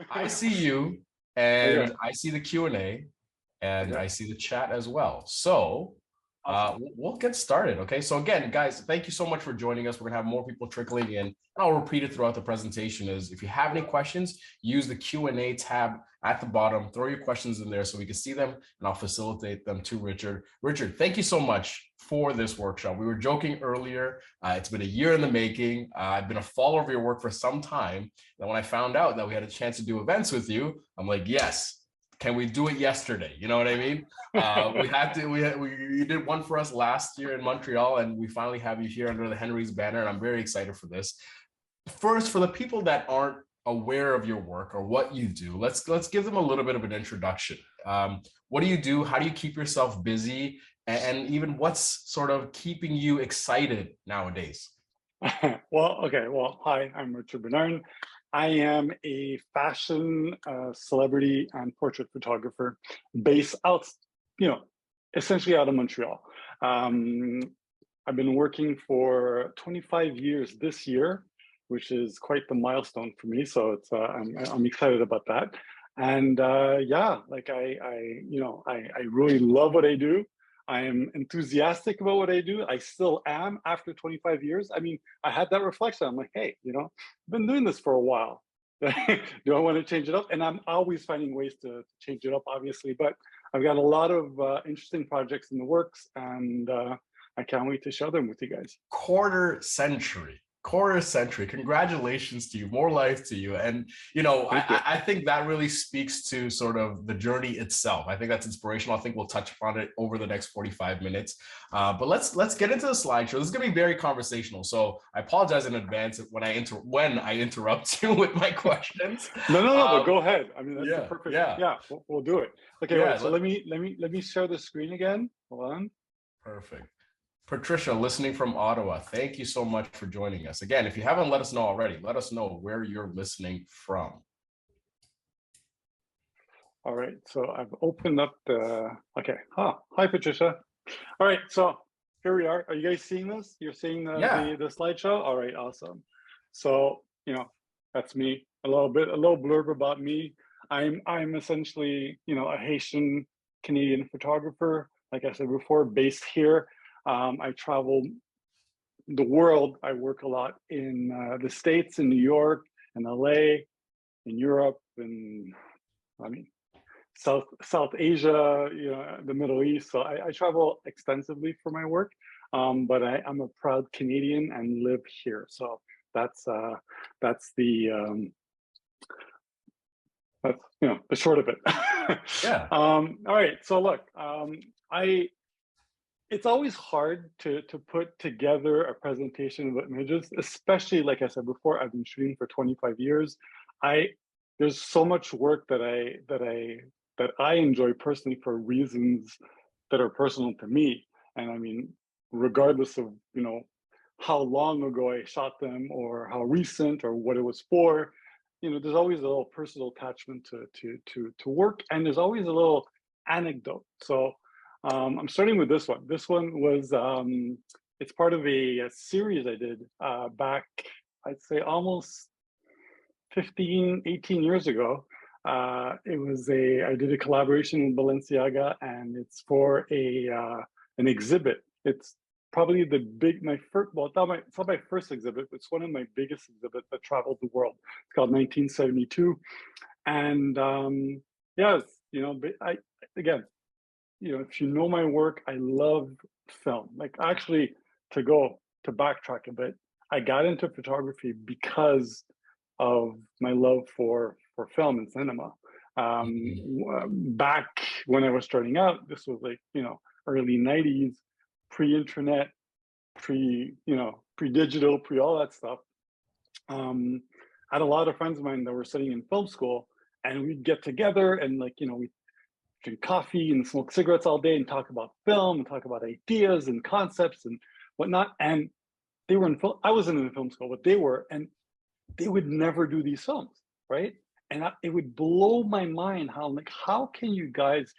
I see you, Okay. and I see the Q&A, and Okay. I see the chat as well. So Awesome. we'll get started. Okay. So again, guys, thank you so much for joining us. We're gonna have more people trickling in. I'll repeat it throughout the presentation. Is if you have any questions, use the Q&A tab at the bottom. Throw your questions in there so we can see them, and I'll facilitate them to Richard. Richard, thank you so much for this workshop. We were joking earlier. It's been a year in the making. I've been a follower of your work for some time. And when I found out that we had a chance to do events with you, I'm like, yes. Can we do it yesterday? You know what I mean? We had to. You did one for us last year in Montreal, and we finally have you here under the Henry's banner. And I'm very excited for this. First, for the people that aren't aware of your work or what you do, let's give them a little bit of an introduction. What do you do? How do you keep yourself busy? And even what's sort of keeping you excited nowadays? Well, okay. Well, hi, I'm Richard Bernardin. I am a fashion celebrity and portrait photographer based out, you know, essentially out of Montreal. Um, I've been working for 25 years this year, which is quite the milestone for me. So it's I'm excited about that. And yeah, like I really love what I do. I am enthusiastic about what I do. I still am after 25 years. I mean, I had that reflection. I'm like, hey, I've been doing this for a while. Do I want to change it up? And I'm always finding ways to change it up, obviously. But I've got a lot of interesting projects in the works, and I can't wait to share them with you guys. Quarter century. Congratulations to you. More life to you. And Thank you. I think that really speaks to sort of the journey itself. I think that's inspirational. I think we'll touch upon it over the next 45 minutes. But let's get into the slideshow. This is going to be very conversational, so I apologize in advance when I interrupt you with my questions. No, but um, go ahead. I mean, that's the yeah, perfect. yeah, Yeah, we'll do it. Okay, yeah. wait. So let me share the screen again. Hold on. Perfect. Patricia, listening from Ottawa, thank you so much for joining us. Again, if you haven't let us know already, let us know where you're listening from. All right. So I've opened up the. Okay. Hi, Patricia. All right. So here we are. Are you guys seeing this? You're seeing Yeah, the slideshow. All right. Awesome. So that's me. A little blurb about me. I'm essentially a Haitian Canadian photographer. Like I said before, based here. I travel the world. I work a lot in the States, in New York, in LA, in Europe, and I mean South Asia, the Middle East. So I travel extensively for my work, but I'm a proud Canadian and live here. So that's that's the short of it. yeah. All right. So look, I it's always hard to put together a presentation of images, especially like I said before. I've been shooting for 25 years. I There's so much work that I enjoy personally for reasons that are personal to me. And I mean, regardless of how long ago I shot them or how recent or what it was for, there's always a little personal attachment to work, and there's always a little anecdote. So I'm starting with this one. This one was it's part of a series I did back, I'd say almost 15, 18 years ago. I did a collaboration with Balenciaga, and it's for an exhibit. It's probably it's not my first exhibit, but it's one of my biggest exhibits that traveled the world. It's called 1972. And yes, again, if you know my work, I love film. Like, actually, to backtrack a bit, I got into photography because of my love for film and cinema. Mhm. Back when I was starting out, this was like early '90s, pre-internet, pre-digital, pre all that stuff. I had a lot of friends of mine that were studying in film school, and we'd get together and we drink coffee and smoke cigarettes all day and talk about film and talk about ideas and concepts and whatnot. And they were in film. I wasn't in film school, but they were, and they would never do these films, right? And it would blow my mind how can you guys?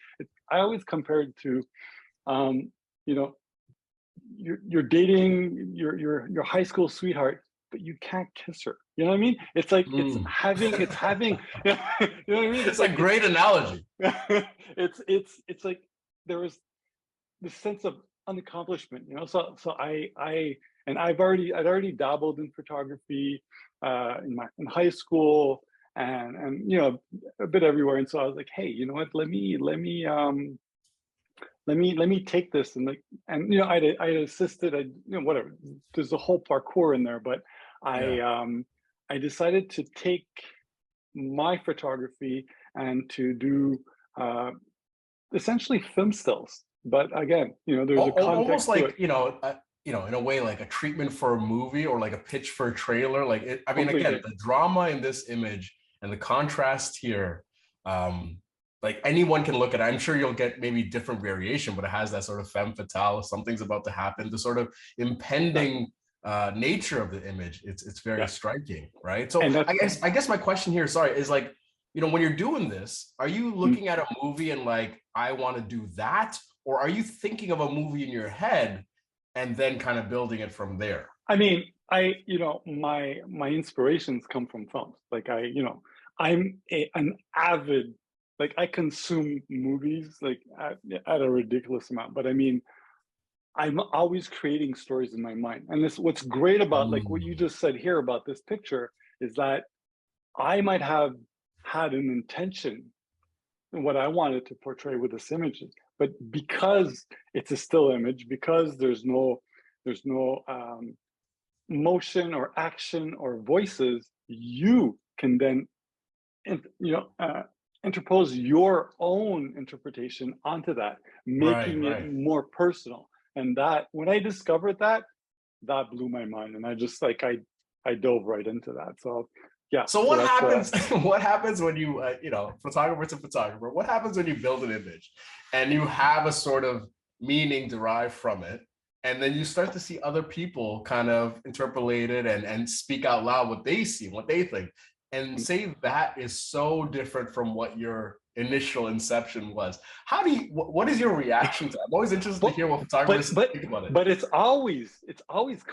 I always compare it to, um, you know, you're dating your high school sweetheart, but you can't kiss her. You know what I mean? It's like it's having you know what I mean? It's a great analogy. It's like there was this sense of unaccomplishment, you know. So I'd already dabbled in photography in high school and you know a bit everywhere. And so I was like, hey, you know what? Let me take this and like and you know I assisted. You know whatever. There's a whole parkour in there, but I decided to take my photography and to do essentially film stills. But again, you know, there's a Almost context to like it. you know, in a way, like a treatment for a movie or like a pitch for a trailer. Like I mean, again, Completely. the drama in this image and the contrast here, like anyone can look at it. I'm sure you'll get maybe different variation, but it has that sort of femme fatale. Something's about to happen. The sort of impending nature of the image. It's very Yeah. striking, right? So And I guess my question here, sorry, is like, you know, when you're doing this, are you looking at a movie and like, I want to do that? Or are you thinking of a movie in your head and then kind of building it from there? I mean, you know, my inspirations come from films. Like you know, an avid, like I consume movies like at a ridiculous amount. But I mean, I'm always creating stories in my mind. And this, what's great about like what you Mm, just said here about this picture is that I might have had an intention in what I wanted to portray with this image, but because it's a still image, because there's no motion or action or voices, you can then you know interpose your own interpretation onto that, right, making it right. more personal. And that when I discovered that, that blew my mind, and I just like I dove right into that. So yeah, So so what that's happens? What happens when you, you know, photographer to photographer? What happens when you build an image, and you have a sort of meaning derived from it, and then you start to see other people kind of interpolate it and speak out loud what they see, what they think, and say that is so different from what your initial inception was. How do you? What is your reaction to that? I'm always interested to but hear what but photographers but think about it. but it's always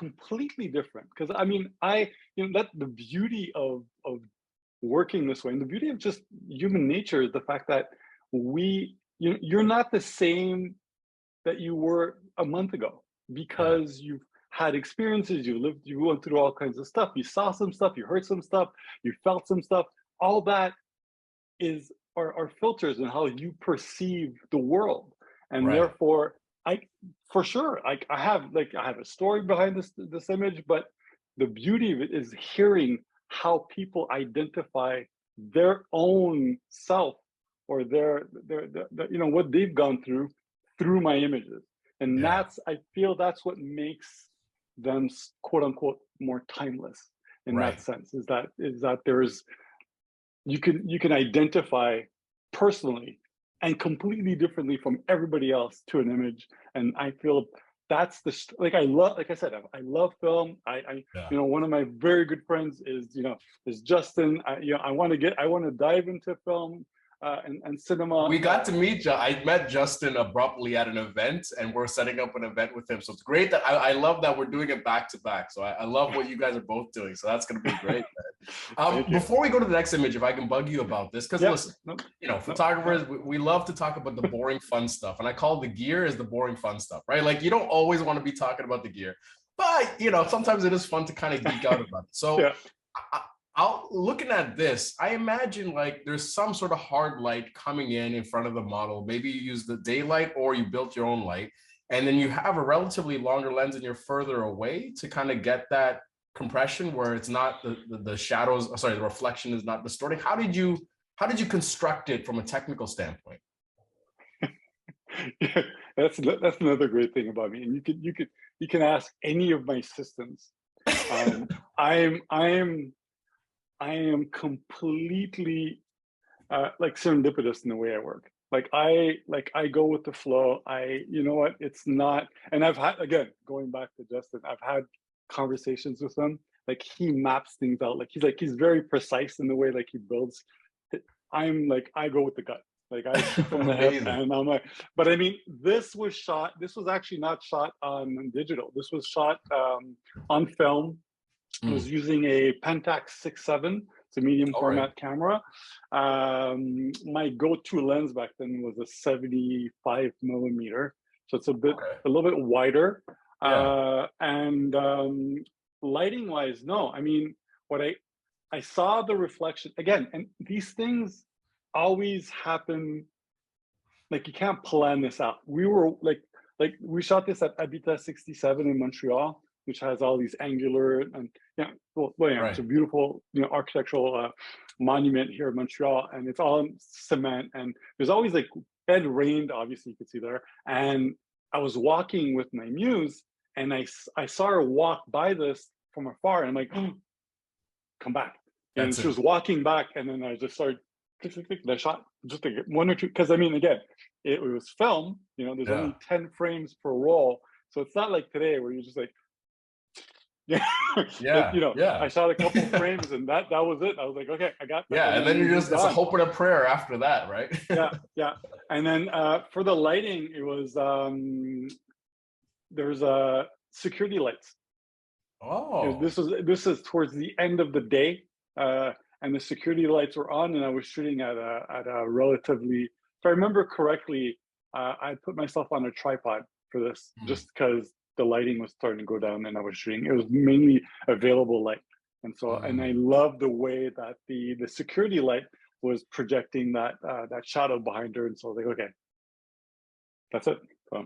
completely different, because I mean I you know that the beauty of working this way, and the beauty of just human nature is the fact that you're not the same that you were a month ago, Yeah, because you've had experiences, you went through all kinds of stuff, you saw some stuff, you heard some stuff, you felt some stuff. All that is are filters in how you perceive the world. And right, therefore I for sure I have a story behind this image, but the beauty of it is hearing how people identify their own self, or you know what they've gone through my images. And yeah, I feel that's what makes them quote unquote more timeless in that right. sense, is that there's you can identify personally and completely differently from everybody else to an image. And I feel that's like I love, like I said, I love film. I Yeah. you know, one of my very good friends is, you know, is Justin. You know, I want to dive into film and cinema. We got to meet. I met Justin abruptly at an event, and we're setting up an event with him. So it's great that I love that we're doing it back to back. So I love what you guys are both doing. So that's going to be great. Thank you. Before we go to the next image, if I can bug you about this, because Yeah. listen, No, you know, no, no. photographers, we love to talk about the boring, fun stuff, and I call the gear is the boring, fun stuff, right? Like you don't always want to be talking about the gear, but you know, sometimes it is fun to kind of geek out about it. So Yeah. looking at this, I imagine like there's some sort of hard light coming in front of the model. Maybe you use the daylight or you built your own light, and then you have a relatively longer lens and you're further away to kind of get that compression where it's not the shadows. Sorry, the reflection is not distorting. How did you construct it from a technical standpoint? Yeah, that's another great thing about me. And you can ask any of my assistants. I am completely like serendipitous in the way I work. Like I go with the flow. You know what? It's not. And I've had, again, going back to Justin, I've had conversations with him. Like he maps things out. He's very precise in the way like he builds. I'm like I go with the gut. Like I shoot from the hip, Amazing. and I'm like, but I mean, this was shot. This was actually not shot on digital. This was shot on film, I was using a Pentax 6.7. It's a medium format camera. My go-to lens back then was a 75 millimeter. So it's a little bit wider. And lighting wise, no. I mean, what I saw the reflection again, and these things always happen. Like you can't plan this out. We were like we shot this at Habitat 67 in Montreal, which has all these angular and it's a beautiful architectural monument here in Montreal, and it's all cement, and there's always like it rained, obviously you could see there, and I was walking with my muse, and I saw her walk by this from afar, and I'm like, oh, come back. And she was walking back, and then I just started I shot just like one or two, because I mean, again, it was film, there's only 10 frames per roll, so it's not like today where you're just like I shot a couple frames, and that was it. I was like, okay, I got that. And then you're just, it's a hope and a prayer after that, right? And then for the lighting, it was there's security lights. This is towards the end of the day, and the security lights were on, and I was shooting at a relatively, if I remember correctly, I put myself on a tripod for this, just because the lighting was starting to go down, and I was shooting. It was mainly available light, and so and I love the way that the security light was projecting that shadow behind her, and so I was like, okay, that's it. So,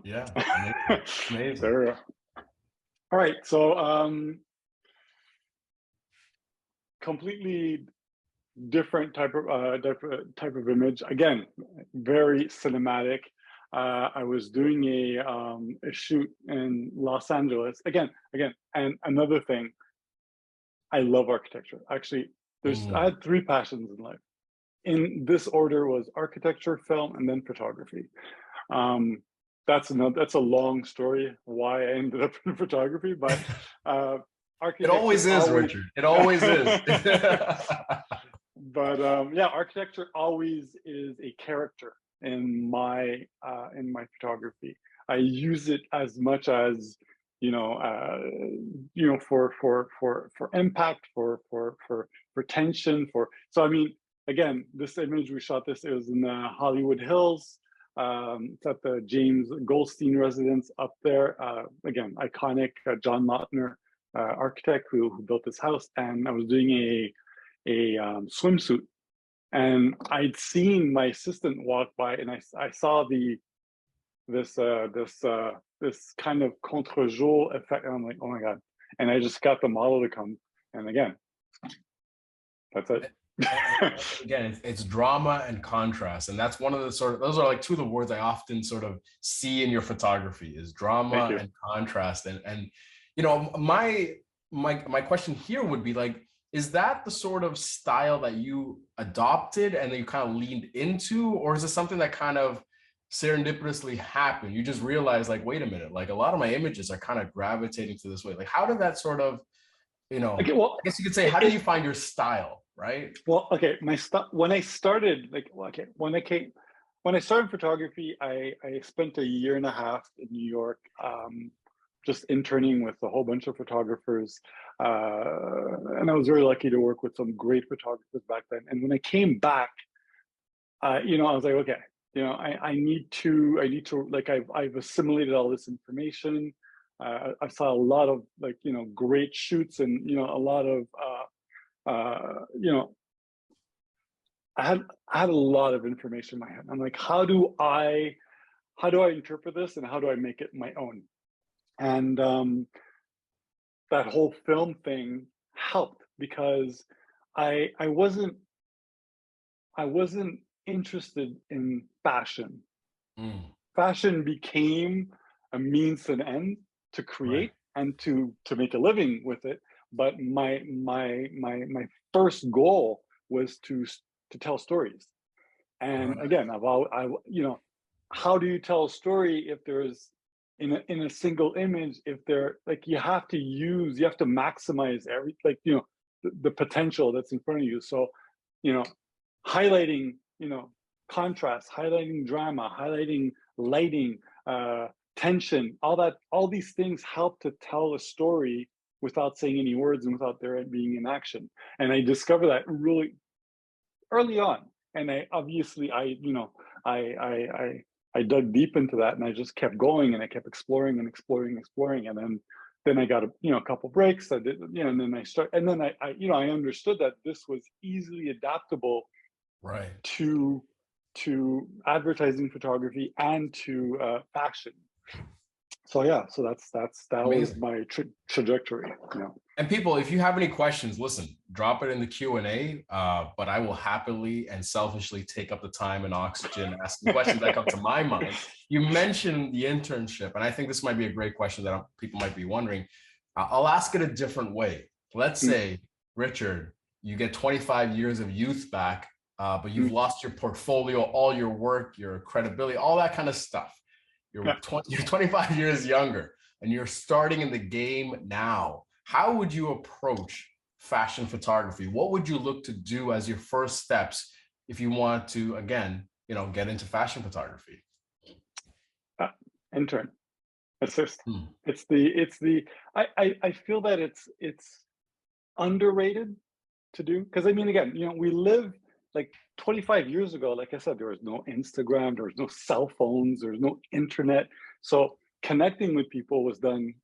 amazing. There. All right, so completely different type of image. Again, very cinematic. I was doing a shoot in Los Angeles. Again, and another thing, I love architecture. Actually, I had 3 passions in life. In this order was architecture, film, and then photography. That's a long story why I ended up in photography, but it always is, Richard. It always is. But architecture always is a character in my photography. I use it as much as for impact, for tension, so I mean, again, this image we shot it was in the Hollywood Hills. It's at the James Goldstein residence up there. Again, iconic John Lautner architect who built this house, and I was doing a swimsuit, and I'd seen my assistant walk by, and I saw this kind of contre-jour effect, and I'm like, oh my god! And I just got the model to come, and again, that's it. Again, it's drama and contrast, and that's one of the those are like 2 of the words I often sort of see in your photography is drama and contrast, and my question here would be like, is that the sort of style that you adopted and that you kind of leaned into, or is it something that kind of serendipitously happened? You just realized, like, wait a minute, like a lot of my images are kind of gravitating to this way. Like, how did that sort of, I guess you could say, how did you find your style, right? Well, okay, when I started, when I started photography, I spent 1.5 years in New York, just interning with a whole bunch of photographers, and I was very lucky to work with some great photographers back then. And when I came back, I was like, okay, I need to like I've assimilated all this information. I saw a lot of great shoots, and a lot of I had a lot of information in my head. I'm like, how do I interpret this, and how do I make it my own? And that whole film thing helped, because I wasn't interested in fashion. Fashion became a means to an end to create and to make a living with it. But my first goal was to tell stories. And again, how do you tell a story if there's in a single image, if they're like, you have to maximize the potential that's in front of you. So highlighting contrast, highlighting drama, highlighting lighting, tension, all these things help to tell a story without saying any words and without there being an action. And I discovered that really early on. And I obviously, I dug deep into that, and I just kept going, and I kept exploring and exploring. And then I got a couple breaks. I did, and then I understood that this was easily adaptable Right. to advertising photography and to fashion. So yeah, so that was Amazing. my trajectory. And people, if you have any questions, listen, drop it in the Q&A, but I will happily and selfishly take up the time and oxygen asking questions that come to my mind. You mentioned the internship, and I think this might be a great question that people might be wondering. I'll ask it a different way. Let's say, Richard, you get 25 years of youth back, but you've lost your portfolio, all your work, your credibility, all that kind of stuff. You're 25 years younger, and you're starting in the game now. How would you approach fashion photography? What would you look to do as your first steps if you want to, again, get into fashion photography? Intern, assist. I feel that it's underrated to do, because I mean, again, we live like 25 years ago. Like I said, there was no Instagram, there was no cell phones, there was no internet. So connecting with people was done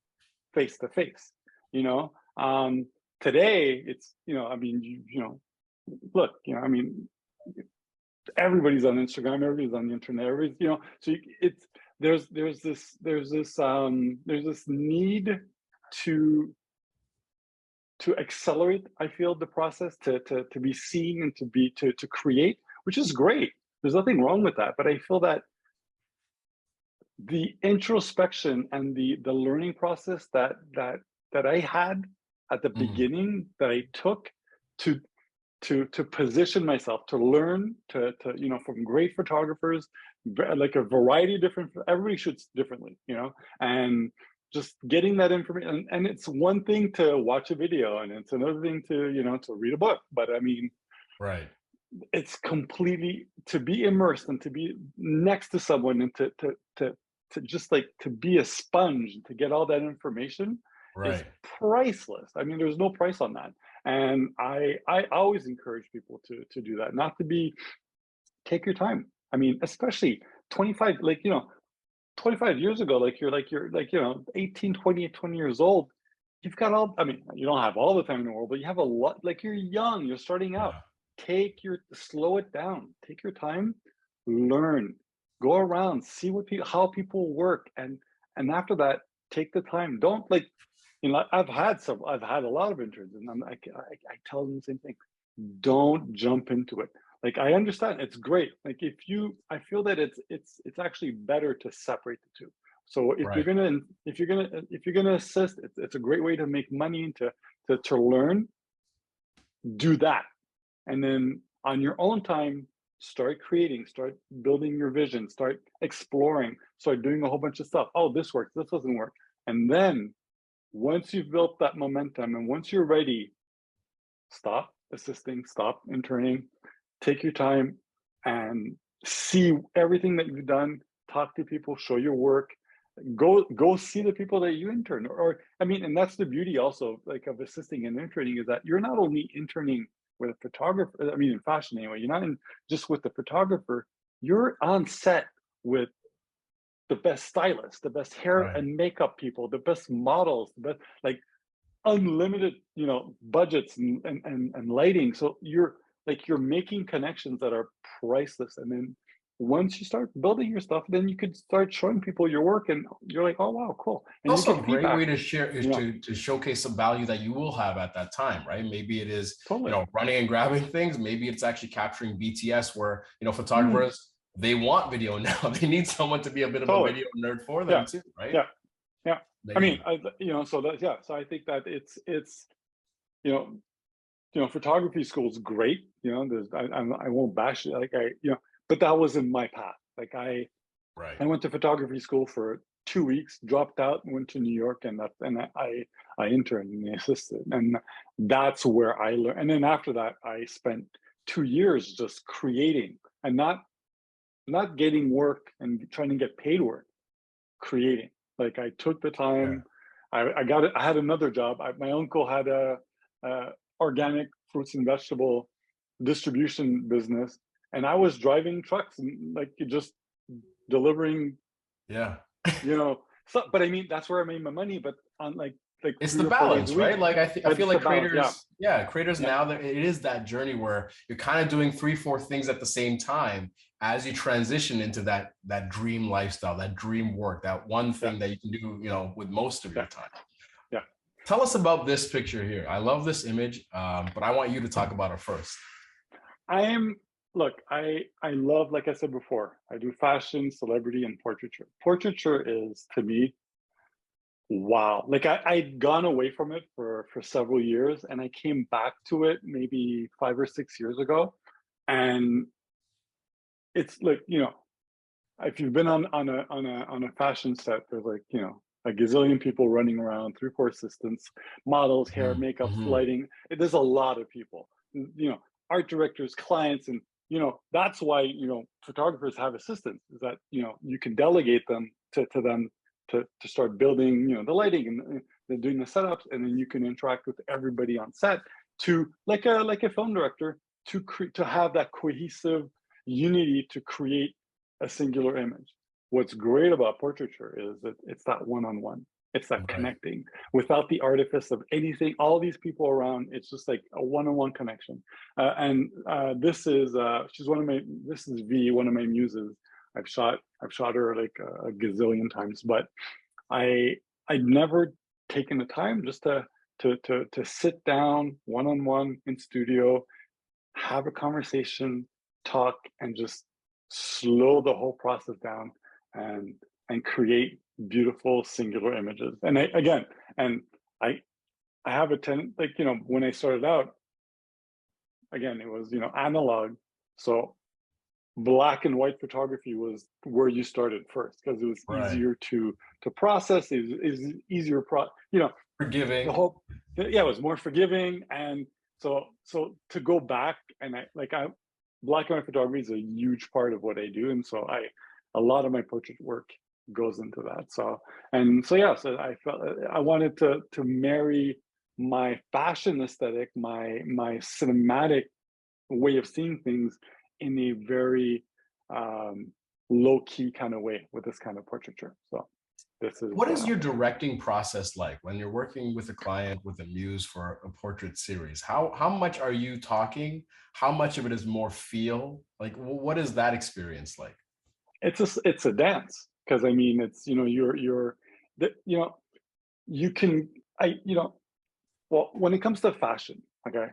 face to face. Today it's, look, I mean, everybody's on Instagram, everybody's on the internet, so there's this need to accelerate, I feel, the process, to be seen and to create, which is great. There's nothing wrong with that. But I feel that the introspection and the learning process that I had at the beginning, that I took to position myself, to learn, to from great photographers, like a variety of different, everybody shoots differently, and just getting that information. And it's one thing to watch a video, and it's another thing to to read a book. But I mean, right, it's completely to be immersed and to be next to someone, and to just like to be a sponge, to get all that information is priceless. I mean, there's no price on that. And I always encourage people to do that, not to be, take your time. I mean, especially 25, 25 years ago, you're 18, 20 years old. You've got all, I mean, you don't have all the time in the world, but you have a lot, you're young, you're starting out. Slow it down, take your time, learn, go around, see how people work. And after that, take the time. Don't I've had a lot of interns, and I tell them the same thing. Don't jump into it. I understand it's great. I feel that it's actually better to separate the two. So if you're gonna assist, it's a great way to make money and to learn. Do that, and then on your own time, start creating, start building your vision, start exploring, start doing a whole bunch of stuff. Oh, this works, this doesn't work, and then once you've built that momentum and once you're ready, stop assisting, stop interning, take your time and see everything that you've done, talk to people, show your work, go see the people that you intern. Or I mean, and that's the beauty also of assisting and interning, is that you're not only interning with a photographer, I mean, in fashion anyway, you're not just with the photographer, you're on set with the best stylists, the best hair and makeup people, the best models, the best, unlimited, budgets and lighting. So you're making connections that are priceless. And then once you start building your stuff, then you could start showing people your work, and you're like, oh wow, cool. And also you a get great feedback. way to share is to showcase some value that you will have at that time, right? Maybe it is running and grabbing things. Maybe it's actually capturing BTS, where photographers, they want video now. They need someone to be a bit of a video nerd for them too, right? Yeah. I mean, so I think that it's photography school is great. I won't bash it. But that wasn't my path. I went to photography school for 2 weeks, dropped out, went to New York, and I interned and assisted, and that's where I learned. And then after that, I spent 2 years just creating, and not getting work and trying to get paid work, creating. I took the time, I got it. I had another job. My uncle had a organic fruits and vegetable distribution business, and I was driving trucks and like just delivering, Yeah. you know. So, but I mean, that's where I made my money. But on like It's the 3 or 4 days a balance, week, right? Like I feel it's the like balance. Yeah, creators, yeah, creators yeah, now that it is that journey where you're kind of doing three, four things at the same time as you transition into that dream lifestyle, that dream work, that one yeah, thing that you can do, with most of your yeah, time. yeah. Tell us about this picture here. I love this image, but I want you to talk about it first. I am look, I love, like I said before, I do fashion, celebrity, and portraiture. Portraiture is to me, wow. Like I'd gone away from it for several years and I came back to it maybe 5 or 6 years ago. And it's like, if you've been on a fashion set, there's like, a gazillion people running around, 3, 4 assistants, models, hair, Mhm, makeup, mhm. lighting. There's a lot of people, art directors, clients, and that's why photographers have assistants. Is that you can delegate them to them to start building the lighting and doing the setups, and then you can interact with everybody on set to like a film director to have that cohesive unity to create a singular image. What's great about portraiture is that it's that one-on-one. It's that Right. connecting without the artifice of anything. All these people around, it's just like a one-on-one connection. And this is she's one of my. This is V, one of my muses. I've shot her like a gazillion times, but I I'd never taken the time just to sit down one-on-one in studio, have a conversation, talk, and just slow the whole process down and create beautiful singular images. And I I have a tendency, like when I started out, again, it was analog, so black and white photography was where you started first because it was Right. easier to process. Is easier the Forgiving. whole yeah, it was more forgiving. And so to go back, and I black and white photography is a huge part of what I do, and so a lot of my portrait work goes into that. So yeah, so I felt I wanted to marry my fashion aesthetic, my cinematic way of seeing things in a very low key kind of way with this kind of portraiture. So this is What is your directing process like when you're working with a client with a muse for a portrait series? How much are you talking? How much of it is more feel? Like what is that experience like? it's a dance, because I mean it's you're the, you can I well, when it comes to fashion, okay,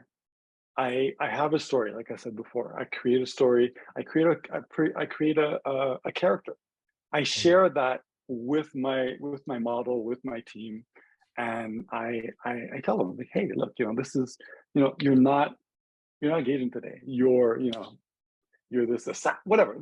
I have a story. Like I said before, I create a story. I create a character. I Mhm. share that with my model, with my team, and I tell them like, hey, look, this is you're not gauging today. You're this whatever.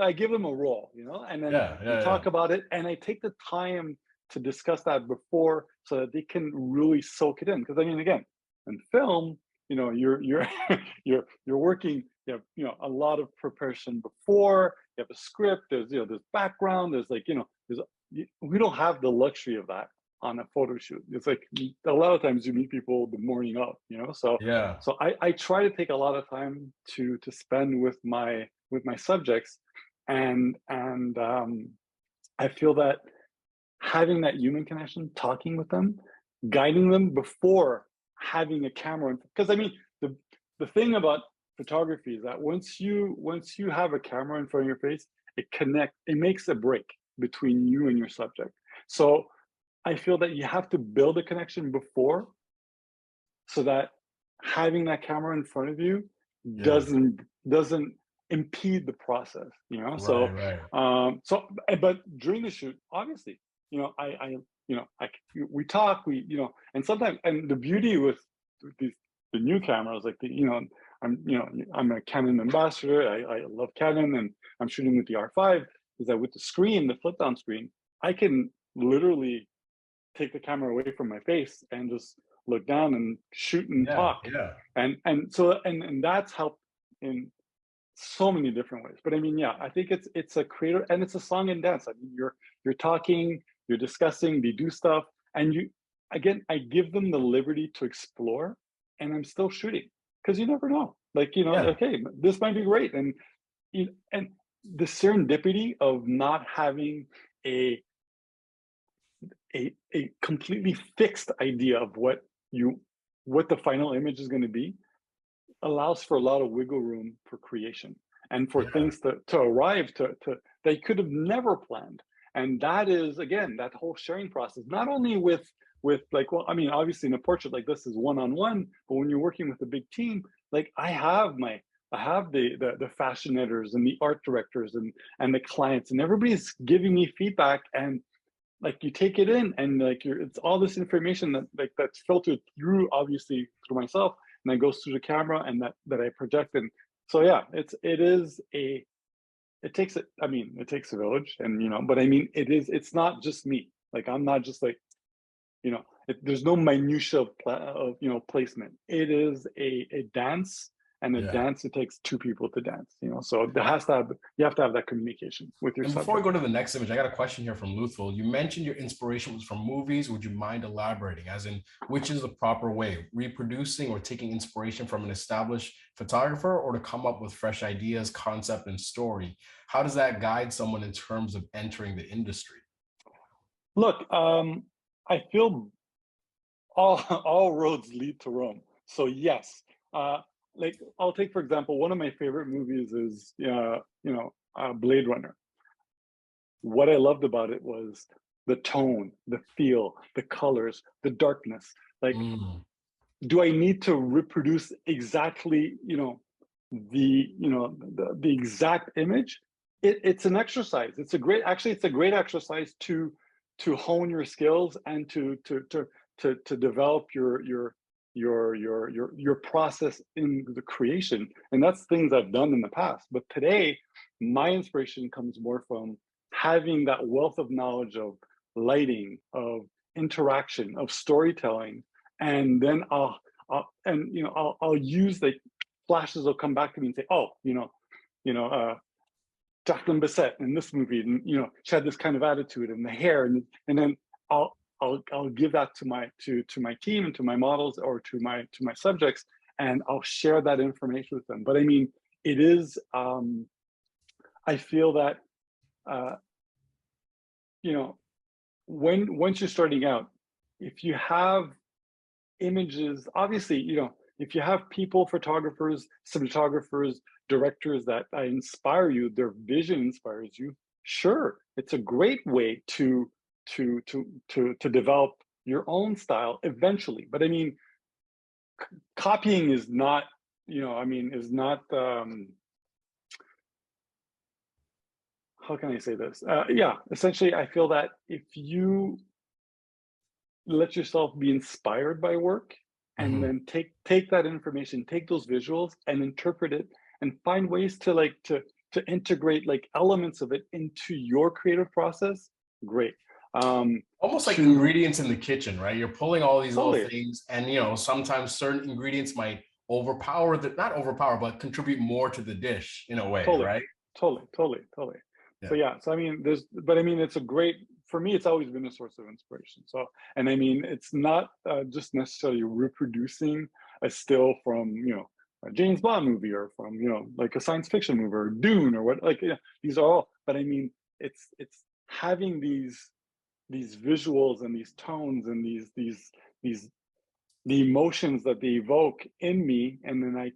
I give them a role, and then Yeah, we yeah, yeah. talk about it, and I take the time to discuss that before so that they can really soak it in. Because I mean, again, in film, you're you're working. You have a lot of preparation before. You have a script. There's background. There's like we don't have the luxury of that on a photo shoot. It's like a lot of times you meet people the morning of, so Yeah. I try to take a lot of time to spend with my subjects, and I feel that having that human connection, talking with them, guiding them before having a camera, because I mean the thing about photography is that once you have a camera in front of your face, it makes a break between you and your subject. So I feel that you have to build a connection before, so that having that camera in front of you Yeah. doesn't impede the process, Right, right. but during the shoot, obviously, we talk, and sometimes, and the beauty with these the new cameras, like I'm a Canon ambassador. I love Canon, and I'm shooting with the R5. Is that with the screen, the flip down screen, I can literally take the camera away from my face and just look down and shoot and Yeah, talk. yeah. And that's helped in so many different ways. But I mean, yeah, I think it's a creator, and it's a song and dance. I mean, you're talking, you're discussing, they do stuff, and again, I give them the liberty to explore, and I'm still shooting because you never know. Like, you know, Yeah. okay, this might be great, and the serendipity of not having a a completely fixed idea of what the final image is going to be allows for a lot of wiggle room for creation and for Yeah. things to arrive to they could have never planned. And that is, again, that whole sharing process, not only with like, well, I mean, obviously in a portrait like this is one-on-one, but when you're working with a big team, like I have the fashion editors and the art directors and the clients, and everybody's giving me feedback, and like you take it in, and like it's all this information that like that's filtered through, obviously through myself, and then goes through the camera, and that I project. And so yeah, it takes it, I mean, it takes a village, and you know, but I mean, it's not just me. Like I'm not just like, you know, there's no minutia of you know, placement. It is a dance, and a Yeah. dance, it takes two people to dance, you know. So there has to have, you have to have that communication with your And before we subject. go to the next image, I got a question here from Luthful. You mentioned your inspiration was from movies. Would you mind elaborating? As in, which is the proper way? Reproducing or taking inspiration from an established photographer, or to come up with fresh ideas, concept, and story? How does that guide someone in terms of entering the industry? Look, I feel all all roads lead to Rome. So yes, like I'll take for example, one of my favorite movies is Blade Runner. What I loved about it was the tone, the feel, the colors, the darkness. Like, Mm, do I need to reproduce exactly, you know, the exact image? It's an exercise. It's a great, actually, it's a great exercise to hone your skills and to develop your process in the creation. And that's things I've done in the past. But today, my inspiration comes more from having that wealth of knowledge of lighting, of interaction, of storytelling, and then I'll use like flashes will come back to me and say, oh, you know, Jacqueline Bisset in this movie, and you know, she had this kind of attitude and the hair, and then I'll give that to my team and to my models, or to my subjects, and I'll share that information with them. But I mean, it is I feel that uh, you know, once you're starting out, if you have images, obviously, you know, if you have people, photographers, cinematographers, directors that inspire you, their vision inspires you, sure, it's a great way to develop your own style eventually. But I mean, copying is not, you know, I mean, is not how can I say this? Yeah, essentially, I feel that if you let yourself be inspired by work, and mhm. then take that information, take those visuals and interpret it, and find ways to like to integrate like elements of it into your creative process, great. Almost like To ingredients in the kitchen, right? You're pulling all these little totally, things, and sometimes certain ingredients might overpower the not overpower, but contribute more to the dish in a way, totally, right? totally. So Yeah. yeah, so I mean, but I mean, it's a great, for me, it's always been a source of inspiration. So, and I mean, it's not just necessarily reproducing a still from, you know, a James Bond movie, or from, you know, like a science fiction movie or Dune or what, like, yeah, these are all, but I mean, it's having these visuals and these tones and these the emotions that they evoke in me, and then I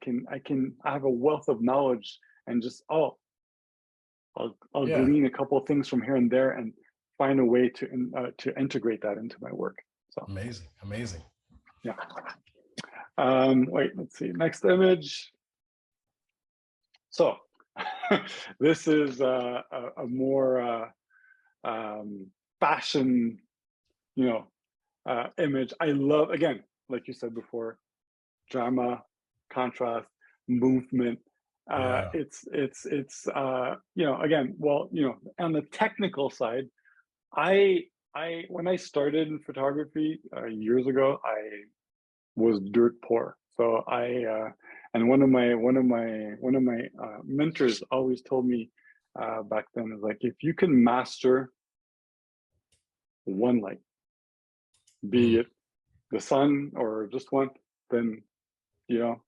have a wealth of knowledge, and just, oh, I'll Yeah. glean a couple of things from here and there, and find a way to integrate that into my work. So Amazing. Amazing. yeah. Wait, let's see. Next image. So this is a more fashion, you know, image. I love, again, like you said before, drama, contrast, movement. Yeah. You know, again, well, you know, on the technical side, I when I started in photography years ago, I was dirt poor. So and one of my mentors always told me back then, is like, if you can master one light, be Mm, it the sun or just one, then you know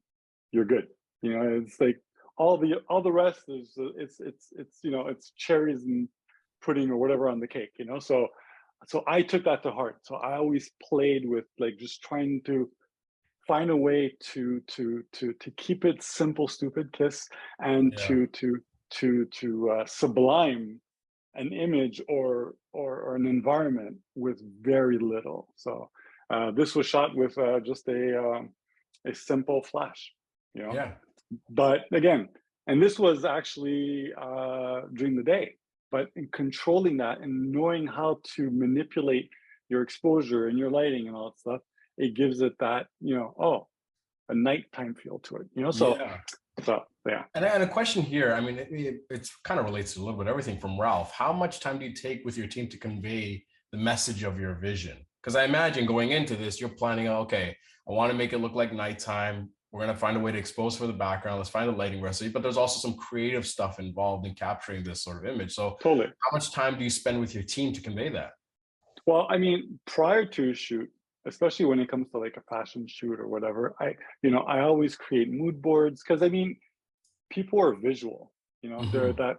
you're good. It's like all the rest is it's it's cherries and pudding or whatever on the cake. So I took that to heart. So I always played with like just trying to find a way to keep it simple, stupid, kiss, and Yeah. to sublime an image or an environment with very little. So this was shot with just a simple flash, you know. Yeah. But again, and this was actually during the day. But in controlling that and knowing how to manipulate your exposure and your lighting and all that stuff, it gives it that a nighttime feel to it. Yeah. So yeah. And a question here, I mean, it's kind of relates to a little bit everything from Ralph. How much time do you take with your team to convey the message of your vision? Because I imagine going into this, you're planning, okay, I want to make it look like nighttime. We're going to find a way to expose for the background. Let's find the lighting recipe. But there's also some creative stuff involved in capturing this sort of image. So Totally. how much time do you spend with your team to convey that? Well, I mean, prior to a shoot, especially when it comes to like a fashion shoot or whatever, I always create mood boards because I mean, people are visual. They're Mhm. that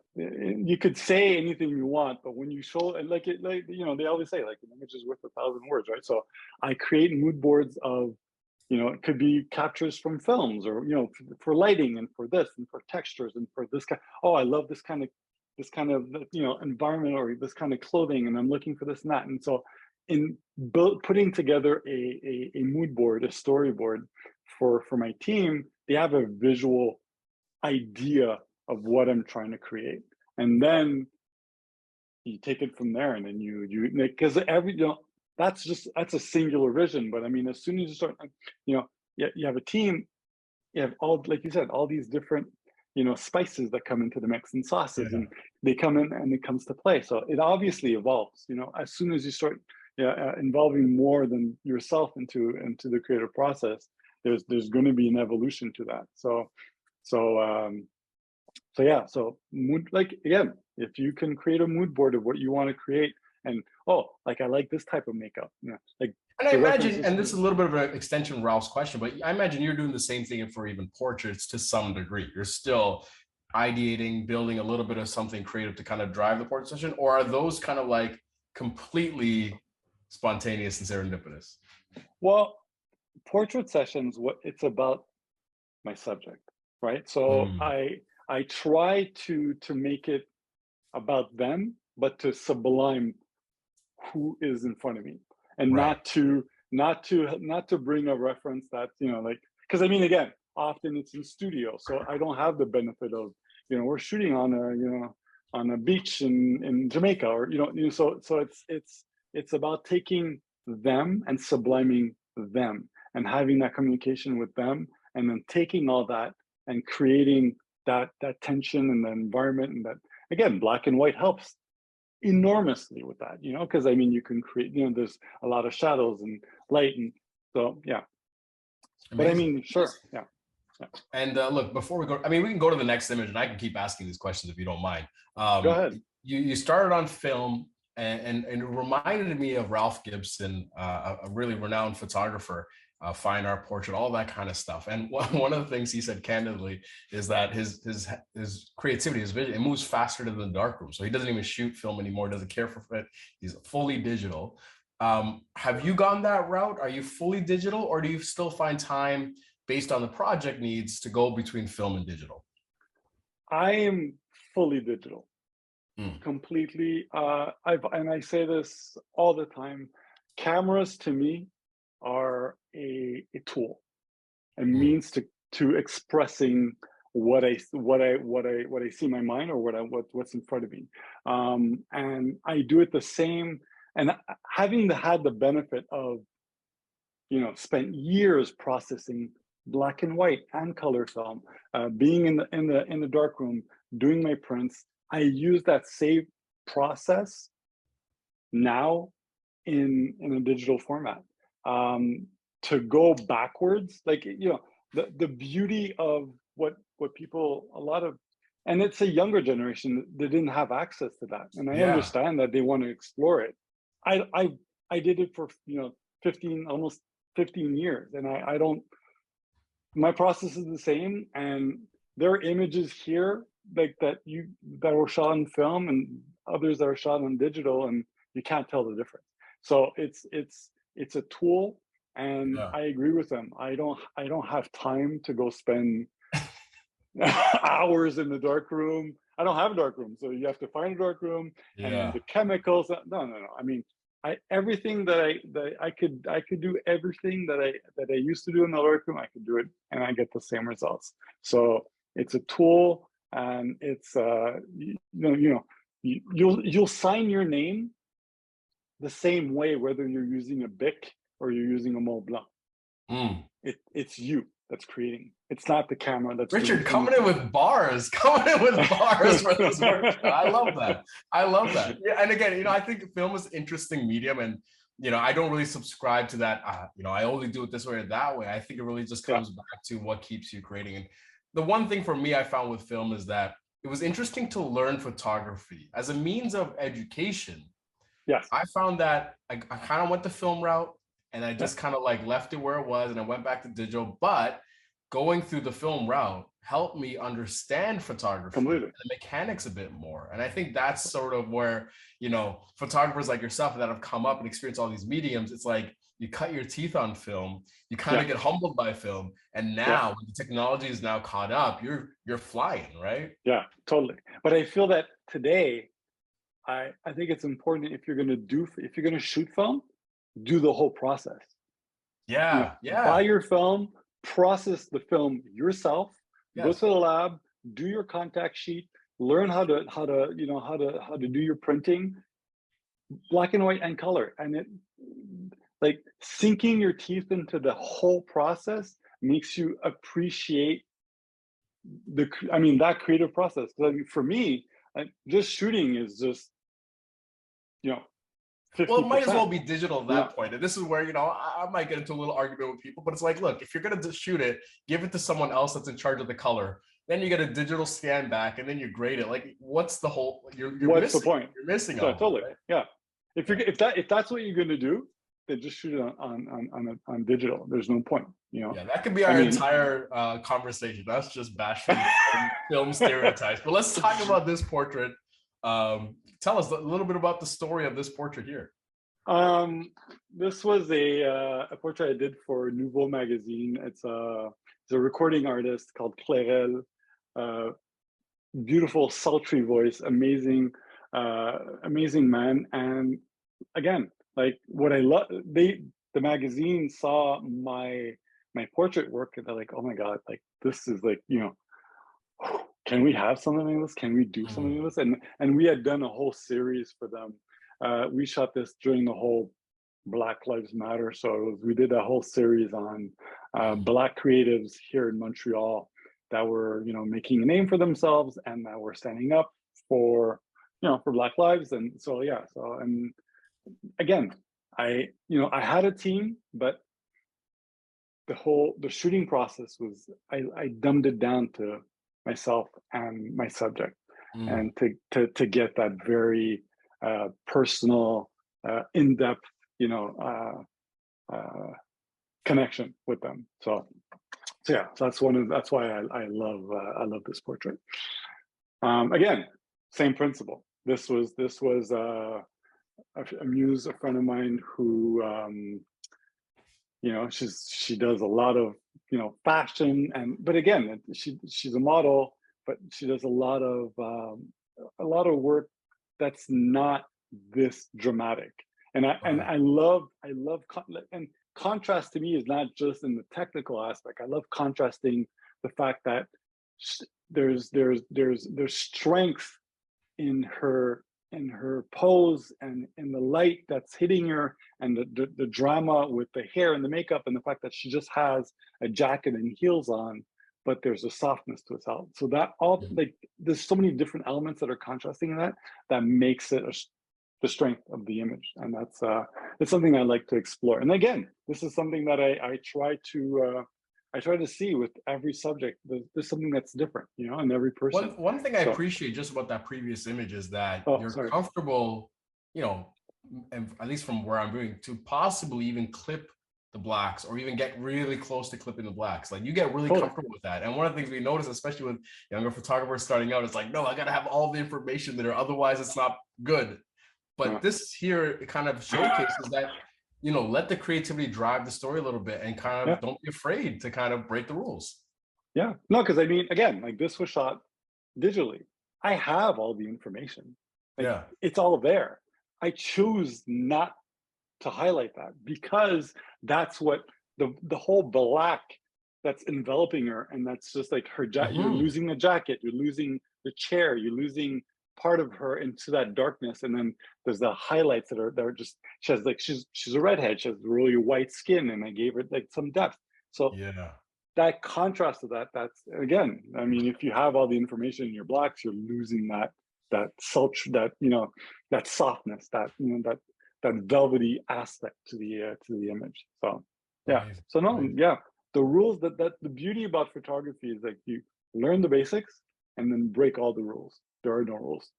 you could say anything you want, but when you show and like they always say like an image is worth 1,000 words, right? So I create mood boards of it could be captures from films or for lighting and for this and for textures and for this kind. Oh, I love this kind of environment or this kind of clothing, and I'm looking for this and that. And so in putting together a mood board, a storyboard for my team, they have a visual idea of what I'm trying to create. And then you take it from there, and then you because that's a singular vision. But I mean, as soon as you start, you have a team, you have all, like you said, all these different spices that come into the mix and sauces, Yeah. and they come in and it comes to play. So it obviously evolves. As soon as you start involving more than yourself into the creative process, there's going to be an evolution to that. So yeah, so mood, like again, if you can create a mood board of what you want to create, and like I like this type of makeup, like And I the imagine, references. and this is a little bit of an extension of Ralph's question, but I imagine you're doing the same thing for even portraits to some degree. You're still ideating, building a little bit of something creative to kind of drive the portrait session, or are those kind of like completely spontaneous and serendipitous? Well, portrait sessions, what it's about my subject, right? So Mm, I try to make it about them, but to sublime who is in front of me, and right. not to bring a reference that like, because I mean, again, often it's in studio, so I don't have the benefit of we're shooting on a beach in Jamaica, or so it's about taking them and subliming them and having that communication with them, and then taking all that and creating that tension and the environment, and that again, black and white helps enormously with that, because I mean, you can create, there's a lot of shadows and light, and so yeah. But I Amazing. mean, sure, yeah, yeah. And look, before we go, I mean, we can go to the next image, and I can keep asking these questions if you don't mind. Go ahead. You started on film, and it reminded me of Ralph Gibson, a really renowned photographer, fine art, portrait, all that kind of stuff. And one of the things he said candidly is that his creativity, his vision, it moves faster than the darkroom. So he doesn't even shoot film anymore, doesn't care for it. He's fully digital. Have you gone that route? Are you fully digital, or do you still find time based on the project needs to go between film and digital? I am fully digital, Mm, completely. I say this all the time. Cameras to me are a tool, a mm, means to expressing what I see in my mind, or what's in front of me. And I do it the same. And having had the benefit of spent years processing black and white and color film, being in the dark room, doing my prints, I use that same process now in a digital format. Um, to go backwards, like the beauty of what people, a lot of, and it's a younger generation that didn't have access to that, and I yeah. understand that they want to explore it. I I I did it for 15, almost 15 years, and I don't. My process is the same, and there are images here like that were shot on film, and others that are shot on digital, and you can't tell the difference. So it's a tool, and Yeah. I agree with them. I don't have time to go spend hours in the dark room. I don't have a dark room, so you have to find a dark room, and then Yeah. the chemicals. No. I mean, everything that I could do everything that I used to do in the dark room. I could do it, and I get the same results. So it's a tool, and it's you'll sign your name the same way whether you're using a Bic or you're using a Mont Blanc. Mm. It's you that's creating. It's not the camera that's Richard doing coming in with bars, coming in with bars for this workshop. I love that. I love that. Yeah, and again, I think film is an interesting medium, and I don't really subscribe to that. I only do it this way or that way. I think it really just comes back to what keeps you creating. And the one thing for me I found with film is that it was interesting to learn photography as a means of education. Yes. I found that I kind of went the film route, and I just kind of like left it where it was, and I went back to digital. But going through the film route helped me understand photography Completely. and the mechanics a bit more. And I think that's sort of where, photographers like yourself that have come up and experienced all these mediums, it's like you cut your teeth on film, you kind of get humbled by film. And now when the technology is now caught up, you're flying, right? Yeah, totally. But I feel that today, I think it's important if you're gonna shoot film, do the whole process. Yeah, Buy yeah. your film, process the film yourself, go Yes. to the lab, do your contact sheet, learn how to do your printing, black and white and color, and it like sinking your teeth into the whole process makes you appreciate that creative process. I mean, for me, just shooting is just 50%. Well, it might as well be digital at that point. And this is where, I might get into a little argument with people, but it's like, look, if you're going to shoot it, give it to someone else that's in charge of the color. Then you get a digital scan back, and then you grade it. Like, what's the whole? What's the point? You're missing So, out. totally. Right? Yeah. If that's what you're going to do, then just shoot it on digital. There's no point. Yeah, that could be our entire conversation. That's just bashing film stereotypes. But let's talk about this portrait. Tell us a little bit about the story of this portrait here. This was a portrait I did for Nouveau magazine. It's a recording artist called Clarel. Beautiful, sultry voice, amazing man. And again, like what I love, the magazine saw my portrait work, and they're like, oh my God, like this is like, can we have something like this? Can we do something like this? And we had done a whole series for them. We shot this during the whole Black Lives Matter. So we did a whole series on Black creatives here in Montreal that were, making a name for themselves and that were standing up for, for Black lives. And so, and again, I had a team, but the shooting process was, I dumbed it down to myself and my subject, and to get that very personal, in-depth, connection with them. So that's why I love this portrait. Again, same principle. This was a muse, a friend of mine who she does a lot of fashion, but again, she's a model, but she does a lot of work that's not this dramatic. And I love and contrast to me is not just in the technical aspect. I love contrasting the fact that there's strength in her pose and in the light that's hitting her, and the drama with the hair and the makeup, and the fact that she just has a jacket and heels on, but there's a softness to it. So that all, like, there's so many different elements that are contrasting in that makes it the strength of the image. And that's it's something I like to explore. And again, this is something that I try to see with every subject. There's something that's different, in every person. One thing I appreciate just about that previous image is that you're comfortable, and at least from where I'm doing, to possibly even clip the blacks or even get really close to clipping the blacks. Like you get really Totally. comfortable with that. And one of the things we notice, especially with younger photographers starting out, is like, no, I got to have all the information there. Otherwise it's not good. But this here, it kind of showcases that, you know, let the creativity drive the story a little bit and kind of don't be afraid to kind of break the rules. Yeah. No, because I mean, again, like this was shot digitally. I have all the information. Like it's all there. I choose not to highlight that because that's what the whole black that's enveloping her, and that's just like her jacket. You're losing the jacket, you're losing the chair, you're losing part of her into that darkness, and then there's the highlights that are just she has like she's a redhead, she has really white skin, and I gave her like some depth. So that contrast to that, that's again, I mean, if you have all the information in your blacks, you're losing that sultry, that you know, that softness, that you know, that velvety aspect to the image. So so no, the rules that the beauty about photography is like you learn the basics and then break all the rules. There are no rules.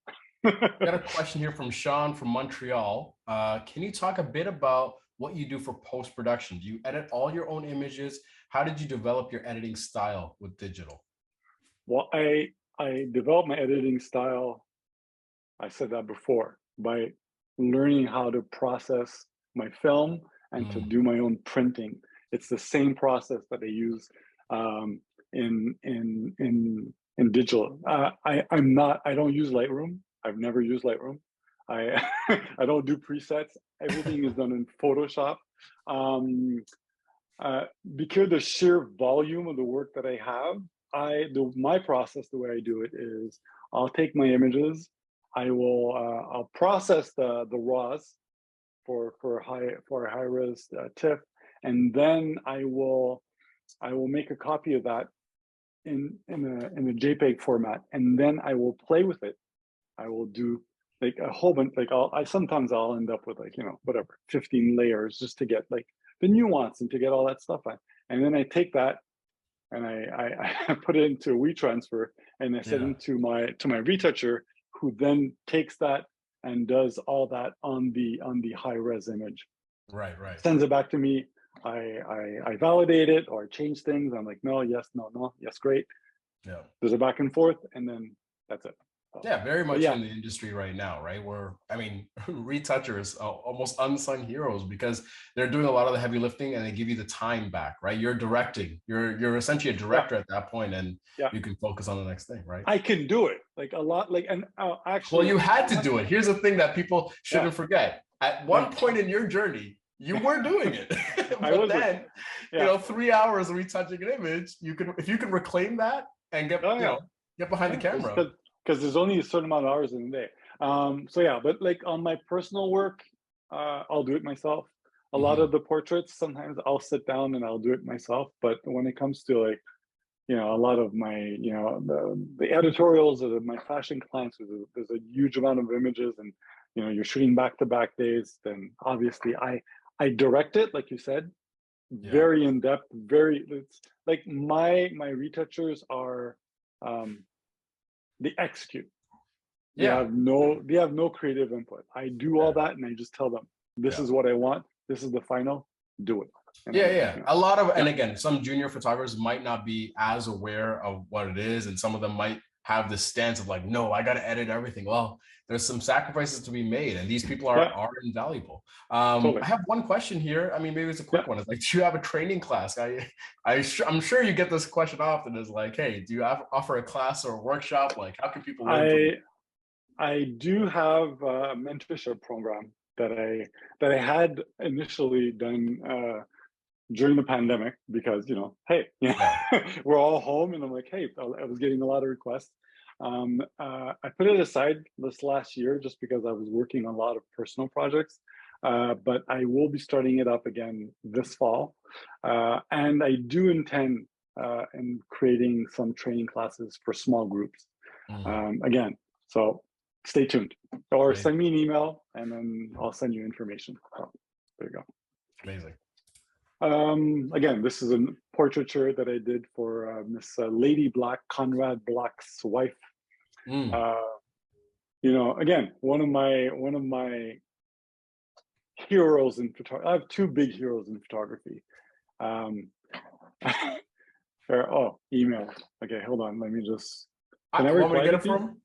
Got a question here from Sean from Montreal. Can you talk a bit about what you do for post-production? Do you edit all your own images? How did you develop your editing style with digital? Well, I developed my editing style, I said that before, by learning how to process my film and to do my own printing. It's the same process that I use in digital. I don't use Lightroom. I've never used Lightroom. I I don't do presets. Everything is done in Photoshop. Because the sheer volume of the work that I have, my process, the way I do it is I'll take my images, I'll process the raws for a high res TIFF, and then I will make a copy of that in a JPEG format, and then I will play with it. I will do like a whole bunch, like sometimes I'll end up with like, you know, whatever, 15 layers just to get like the nuance and to get all that stuff on. And then I take that and I put it into a WeTransfer and I send it to my retoucher, who then takes that and does all that on the high res image. Right. Sends it back to me. I validate it or change things. I'm like, no, yes, no, yes, great. There's a back and forth, and then that's it. Yeah, very much in the industry right now, right? Where, I mean, retouchers are almost unsung heroes because they're doing a lot of the heavy lifting and they give you the time back, right? You're directing, you're essentially a director at that point, and you can focus on the next thing, right? I can do it like a lot, like, and actually, well, you had to do it. Here's the thing that people shouldn't forget. At one point in your journey, you were doing it, but then, you know, 3 hours retouching an image, if you can reclaim that and get, you know, get behind the camera. Because there's only a certain amount of hours in the day. So yeah, but like on my personal work, I'll do it myself. A lot of the portraits, sometimes I'll sit down and I'll do it myself. But when it comes to like, you know, a lot of my, you know, the editorials of my fashion clients, there's a huge amount of images, and you know, you're shooting back-to-back days. Then obviously I direct it, like you said, very in depth, it's like my retouchers are. They execute. They have no creative input. I do all that and I just tell them, this is what I want. This is the final, do it. And you know, a lot of, and again, some junior photographers might not be as aware of what it is. And some of them might have this stance of like, no, I got to edit everything. Well, there's some sacrifices to be made, and these people are invaluable. I have one question here. I mean, maybe it's a quick one. It's like, do you have a training class? I'm sure you get this question often. Is like, hey, do you offer a class or a workshop? Like, how can people learn? I do have a mentorship program that I had initially done during the pandemic, because, you know, hey, we're all home, and I'm like, hey, I was getting a lot of requests. I put it aside this last year just because I was working on a lot of personal projects, but I will be starting it up again this fall. And I do intend in creating some training classes for small groups. Again, so stay tuned, or send me an email and then I'll send you information. So, there you go. Amazing. Again, this is a portraiture that I did for Miss Lady Black, Conrad Black's wife. You know, again, one of my heroes in photography. I have two big heroes in photography. Um, email. Okay, hold on. Let me just. Can I You want me to reply get to it you? from?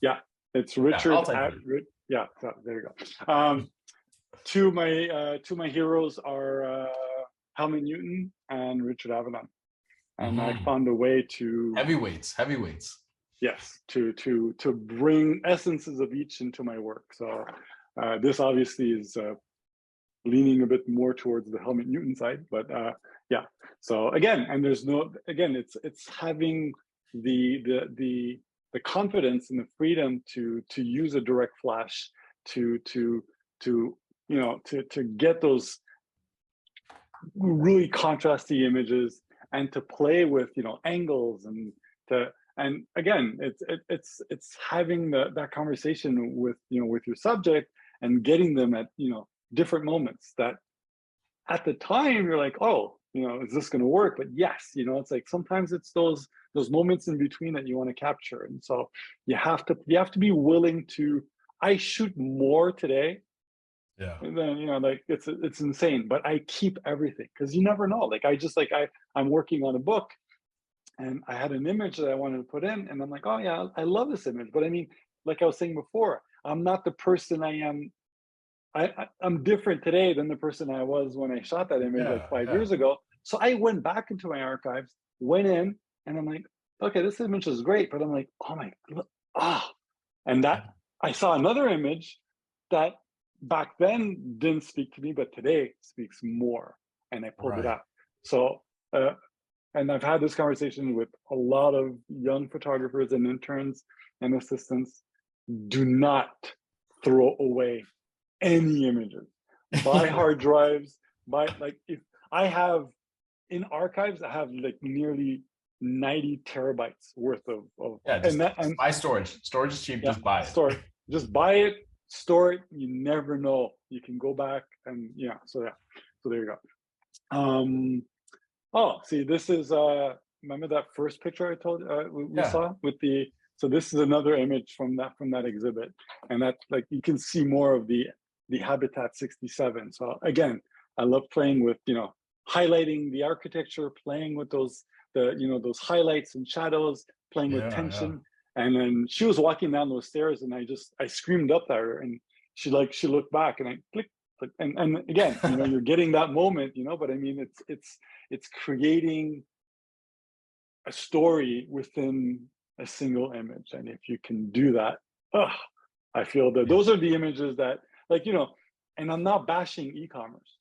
Yeah, it's Yeah, I'll Richard take at. it. Yeah, so there you go. Two of my heroes are Helmut Newton and Richard Avedon, and I Mhm. found a way to Heavyweights. yes to bring essences of each into my work. So this obviously is leaning a bit more towards the Helmut Newton side, but yeah. So again, and there's no again, it's having the confidence and the freedom to use a direct flash to to get those really contrasty images and to play with angles and again it's having that conversation with with your subject and getting them at different moments that at the time you're like, oh, is this going to work? But yes, it's like sometimes it's those moments in between that you want to capture. And so you have to be willing to. I shoot more today Yeah. than like it's insane, but I keep everything because you never know. Like I'm working on a book and I had an image that I wanted to put in, and I'm like, oh yeah, I love this image, but I mean, like I was saying before, I'm not the person I am. I'm different today than the person I was when I shot that image like Yeah. 5 years Yeah. ago. So I went back into my archives, went in, and I'm like, okay, this image is great, but I'm like, oh my, ah, and that I saw another image that back then didn't speak to me, but today speaks more, and I pulled it Right. out. So, and I've had this conversation with a lot of young photographers and interns and assistants. Do not throw away any images. Buy hard drives. Buy like if I have in archives, I have like nearly 90 terabytes worth of Yeah. and that Just and buy storage. Storage is cheap. yeah, Just buy it. store it. Just buy it, store it. You never know. You can go back and yeah. So yeah. So there you go. Oh, see, this is remember that first picture I told we Yeah. saw with the so this is another image from that exhibit, and that like you can see more of the Habitat 67. So again, I love playing with highlighting the architecture, playing with those highlights and shadows, playing with Yeah. Yeah. tension. And then she was walking down those stairs, and I screamed up at her, and she looked back, and I clicked, and again, you're getting that moment, but I mean, it's creating a story within a single image, and if you can do that, I feel that Yeah. those are the images that, like, and I'm not bashing e-commerce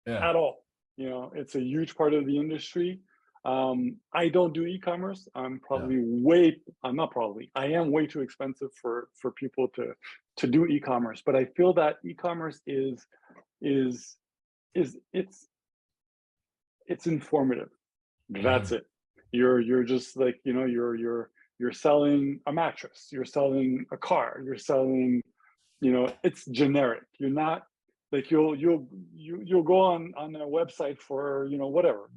Yeah. at all. It's a huge part of the industry. I don't do e-commerce. Yeah. I'm not probably. I am way too expensive for people to do e-commerce. But I feel that e-commerce is it's informative. That's Mhm. it. You're just like you're selling a mattress. You're selling a car. You're selling it's generic. You're not like you'll go on a website for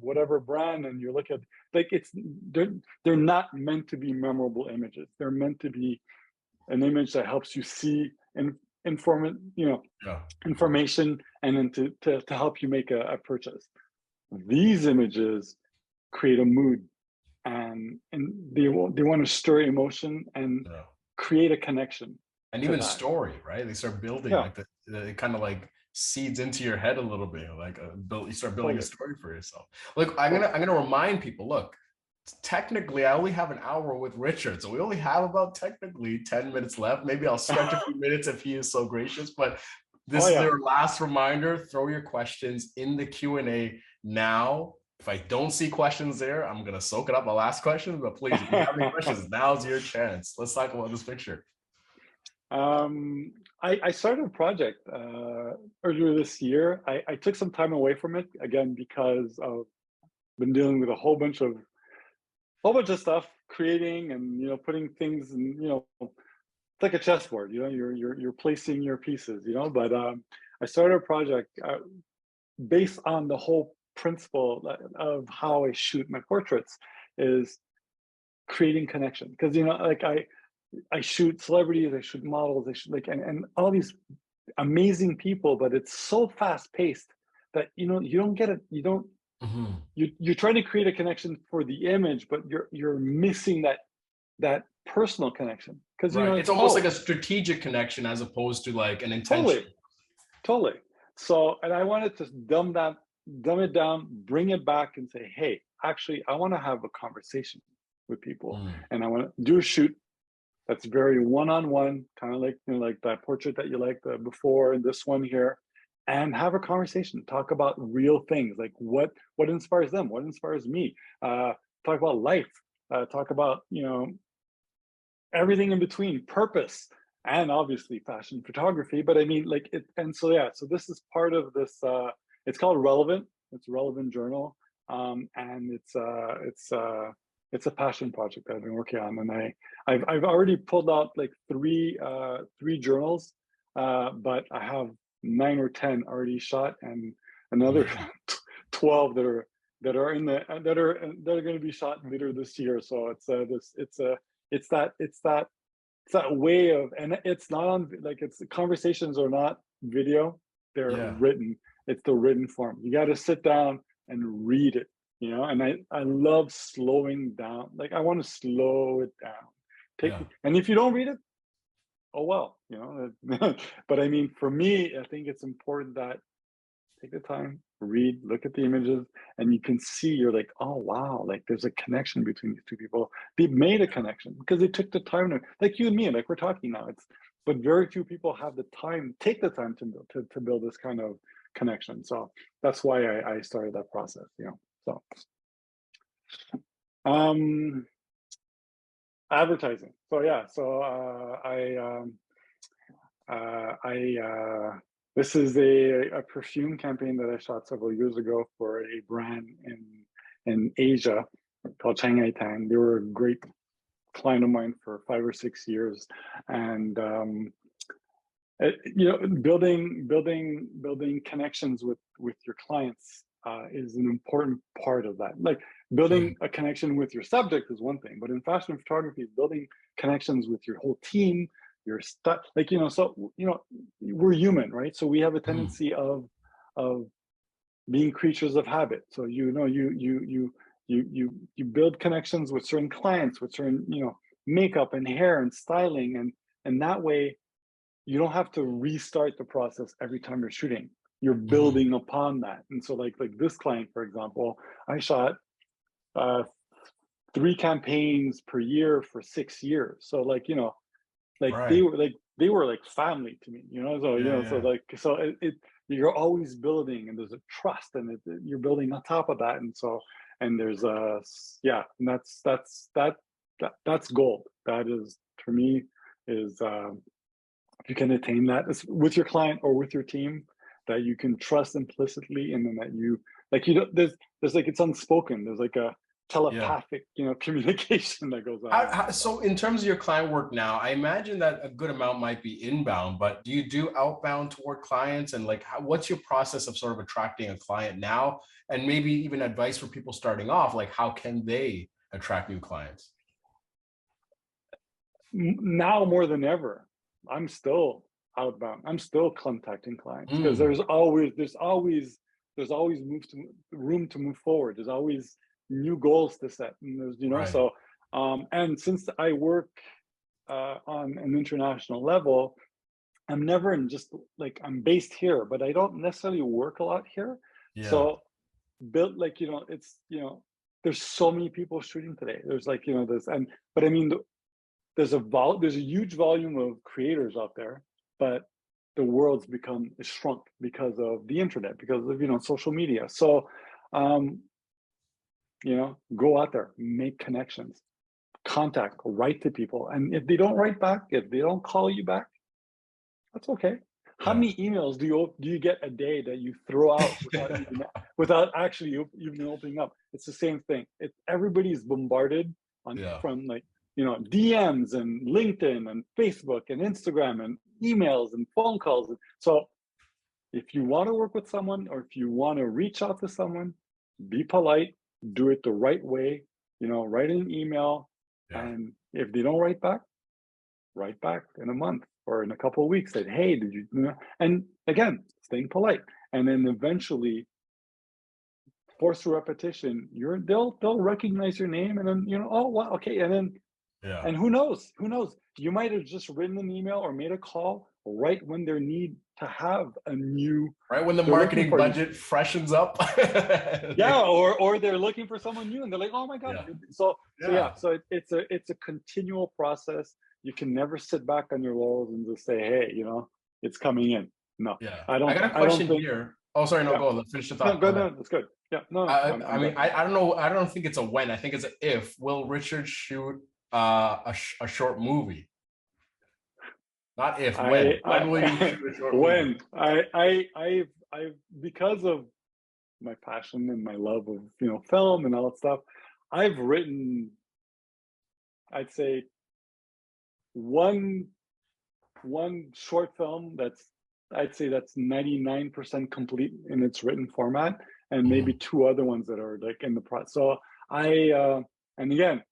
whatever brand, and you look at like they're not meant to be memorable images. They're meant to be an image that helps you see and Yeah. information, and then to help you make a purchase. These images create a mood, and they want to stir emotion and Yeah. create a connection And to even that. story, right? They start building Yeah, like it kind of like seeds into your head a little bit, like you start building a totally. story for yourself. Look, I'm Totally. gonna remind people. Look, technically, I only have an hour with Richard, so we only have about technically 10 minutes left. Maybe I'll stretch a few minutes if he is so gracious. But Oh this is yeah. your last reminder. Throw your questions in the Q&A now. If I don't see questions there, I'm gonna soak it up. I'll ask questions, but please, if you have any questions, now's your chance. Let's talk about this picture. I started a project earlier this year. I took some time away from it again because I've been dealing with a whole bunch of stuff, creating and putting things, and it's like a chessboard. You're placing your pieces. But I started a project based on the whole principle of how I shoot my portraits is creating connection, because like I shoot celebrities, I shoot models, I shoot like and all these amazing people, but it's so fast paced that, you know, you don't get it. You don't, Mhm. you're trying to create a connection for the image, but you're missing that personal connection. Because, you know, Right. It's it's, almost like oh, a strategic connection as opposed to like an intention. totally, totally. So, and I wanted to dumb it down, bring it back and say, hey, actually, I want to have a conversation with people, Mm. and I want to do a shoot that's very one-on-one, kind of like, you know, like that portrait that you liked before, and this one here, and have a conversation, talk about real things, like what inspires them, what inspires me, talk about life, talk about, you know, everything in between, purpose, and obviously fashion photography. But I mean, like it, and so yeah, so this is part of this. It's called Relevant. It's a Relevant journal, and it's a passion project that I've been working on, and I've already pulled out like three journals, but I have 9 or 10 already shot, and another Mhm. 12 that are going to be shot later this year. So it's that it's that way of, and it's not on, like, it's, the conversations are not video, they're Yeah. written. It's the written form. You got to sit down and read it, you know. And I love slowing down. Like, I want to slow it down. Yeah. And if you don't read it, oh well, you know. But I mean, for me, I think it's important that take the time, read, look at the images, and you can see, you're like, oh wow, like there's a connection between these two people. They made a connection because they took the time to, like you and me, like we're talking now. It's, but very few people have the time, take the time to build to build this kind of connection. So that's why I started that process, you know. So um advertising. So yeah, so I this is a perfume campaign that I shot several years ago for a brand in Asia called Shanghai Tang. They were a great client of mine for 5 or 6 years, and you know, building connections with your clients is an important part of that. Like, building Mhm. a connection with your subject is one thing, but in fashion photography, building connections with your whole team, your stuff, like, you know. So, you know, we're human, right? So we have a Mhm. tendency of being creatures of habit. So, you know, you build connections with certain clients, with certain, you know, makeup and hair and styling, and that way you don't have to restart the process every time you're shooting. You're Mhm. building upon that. And so, like this client, for example, I shot uh, 3 campaigns per year for 6 years. So, like, you know, like Right. they were like family to me, you know. So, you Yeah. know, so Yeah. like, so it you're always building, and there's a trust, and you're building on top of that. And so, and there's a, yeah, and that's gold. That is, for me, is if you can attain that, it's with your client or with your team, that you can trust implicitly, and then that you, like, you don't, there's like, it's unspoken, there's like a Yeah. telepathic, you know, communication that goes on there. So So in terms of your client work now, I imagine that a good amount might be inbound, but do you do outbound toward clients? And like, what's your process of sort of attracting a client now? And maybe even advice for people starting off, like how can they attract new clients? now more than ever, I'm still outbound. I'm still contacting clients because Mm, there's always room to move forward. There's always new goals to set, and there's, you know. right. So and since I work on an international level, I'm never in, just like, I'm based here, but I don't necessarily work a lot here. Yeah. So built, like, you know, it's, you know, there's so many people shooting today. There's, like, you know, there's, and but I mean, there's a huge volume of creators out there, but the world's become is shrunk because of the internet, because of, you know, social media. So um, you know, go out there, make connections, contact, write to people. And if they don't write back, if they don't call you back, that's okay. How Yeah. many emails do you get a day that you throw out without actually even opening up? It's the same thing. It's, everybody's bombarded on Yeah. from, like, you know, DMs and LinkedIn and Facebook and Instagram and emails and phone calls. So if you want to work with someone, or if you want to reach out to someone, be polite, do it the right way. You know, write an email, Yeah. and if they don't write back, write back in a month or in a couple of weeks, said, hey, did you know? And again, staying polite. And then eventually, force through repetition, they'll recognize your name, and then oh wow, okay, and then Yeah. and who knows? Who knows? You might have just written an email or made a call right when they need to have a new. Right when the They're looking marketing for budget freshens up. yeah, or they're looking for someone new, and they're like, oh my god. Yeah. So yeah, Yeah. so it's a continual process. You can never sit back on your laurels and just say, hey, it's coming in. No, Yeah. I I don't. got a I don't question think. here. Oh, sorry. No, Yeah, go. Let's finish the no, thought. Go good. ahead. No, that's good. Yeah, no, I I'm mean, done. I don't know. I don't think it's a when. I think it's a if. Will Richard shoot a short movie? Not if, when. When will you shoot a short movie? When I've because of my passion and my love of film and all that stuff, I've written, I'd say, one short film that's 99% complete in its written format, and maybe Mhm. two other ones that are like in the process. So and again,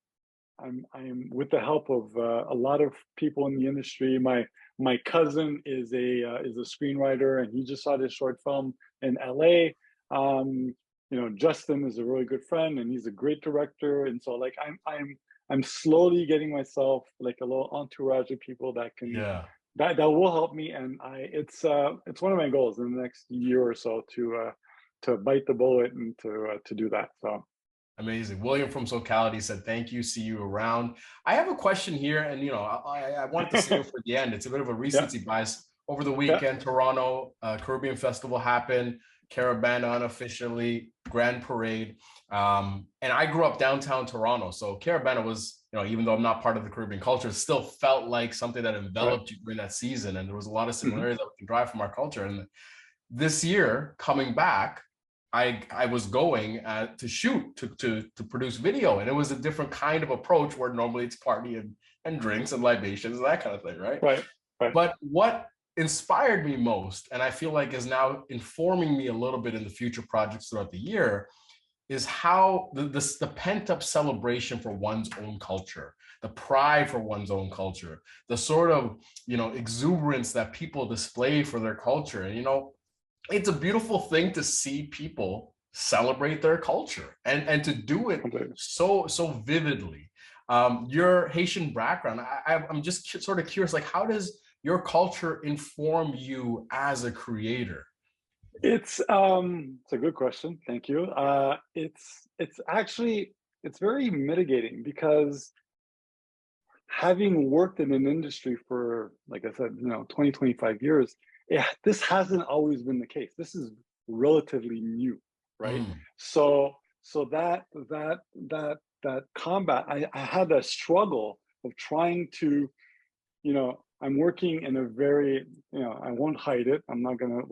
I'm with the help of a lot of people in the industry. My cousin is a screenwriter, and he just saw this short film in LA. Justin is a really good friend, and he's a great director. And so, like, I'm slowly getting myself like a little entourage of people Yeah. that will help me. And it's one of my goals in the next year or so to bite the bullet and to do that. So Amazing. William from Socality said, thank you. See you around. I have a question here, and I wanted to save it for the end. It's a bit of a yeah, recency bias. Over the yeah, weekend, Toronto Caribbean Festival happened, Caravana unofficially, Grand Parade. And I grew up downtown Toronto. So Caravana was, even though I'm not part of the Caribbean culture, it still felt like something that right. enveloped you during that season. And there was a lot of Hmm. similarities that we can drive from our culture. And this year, coming back, I was going to shoot to produce video, and it was a different kind of approach where normally it's party and drinks and libations and that kind of thing, right? Right, right. But what inspired me most, and I feel like is now informing me a little bit in the future projects throughout the year, is how the pent up celebration for one's own culture, the pride for one's own culture, the sort of exuberance that people display for their culture, and it's a beautiful thing to see people celebrate their culture and to do it Completely. so vividly. Your Haitian background, I'm just sort of curious, like, how does your culture inform you as a creator? It's a good question. Thank you. It's actually it's very mitigating because having worked in an industry for, like I said, 20, 25 years, yeah, this hasn't always been the case. This is relatively new, right? Mm, So that combat, I had a struggle of trying to, I'm working in a very, I won't hide it. I'm not gonna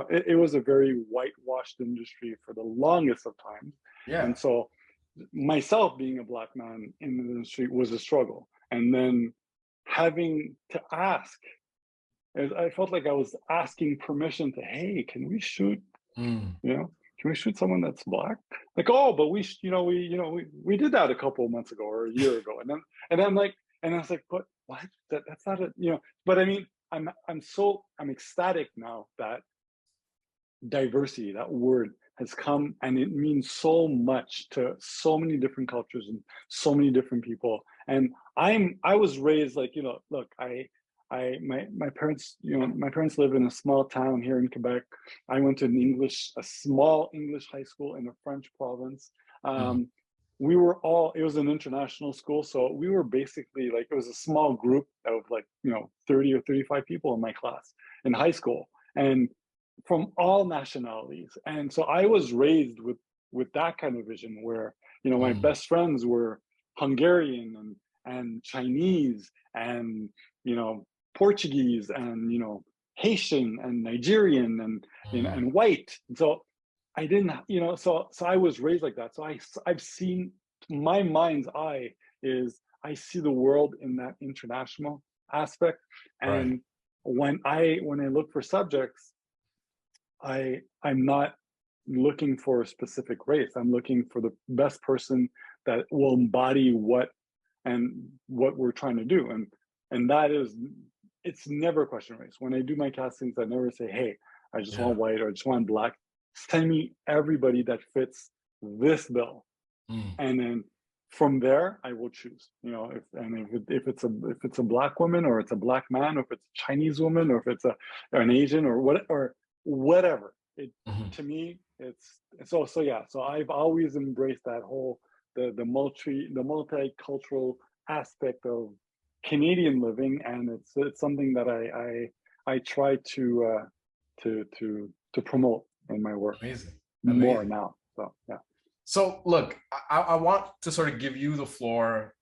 it was a very whitewashed industry for the longest of times. yeah. And so myself being a black man in the industry was a struggle. And then having to ask, I felt like I was asking permission to, hey, can we shoot, Mm, you know, can we shoot someone that's black? Like, oh, but we did that a couple of months ago or a year ago. And I'm like, and I was like, but what? That's not a, but I mean, I'm ecstatic now that diversity, that word has come, and it means so much to so many different cultures and so many different people. And I was raised like, look, my parents, my parents live in a small town here in Quebec. I went to a small English high school in a French province. mm, We were all, it was an international school, so we were basically like, it was a small group of like 30 or 35 people in my class in high school, and from all nationalities. And so I was raised with that kind of vision where, my mm, best friends were Hungarian and Chinese and, Portuguese and, Haitian and Nigerian mm. and white. And so I didn't, so I was raised like that. So I've seen, my mind's eye is, I see the world in that international aspect. Right. And when I look for subjects, I'm not looking for a specific race. I'm looking for the best person that will embody what we're trying to do. And and it's never a question race. When I do my castings, I never say, hey, I just Yeah. want white or I just want black. Send me everybody that fits this bill, Mm. and then from there I will choose. If it's a black woman, or it's a black man, or if it's a Chinese woman, or if it's an Asian, or whatever. It Mhm. To me, it's so yeah. So I've always embraced that whole the multicultural aspect of Canadian living, and it's something that I try to promote in my work Amazing. more Amazing. now. So yeah. So look, I want to sort of give you the floor.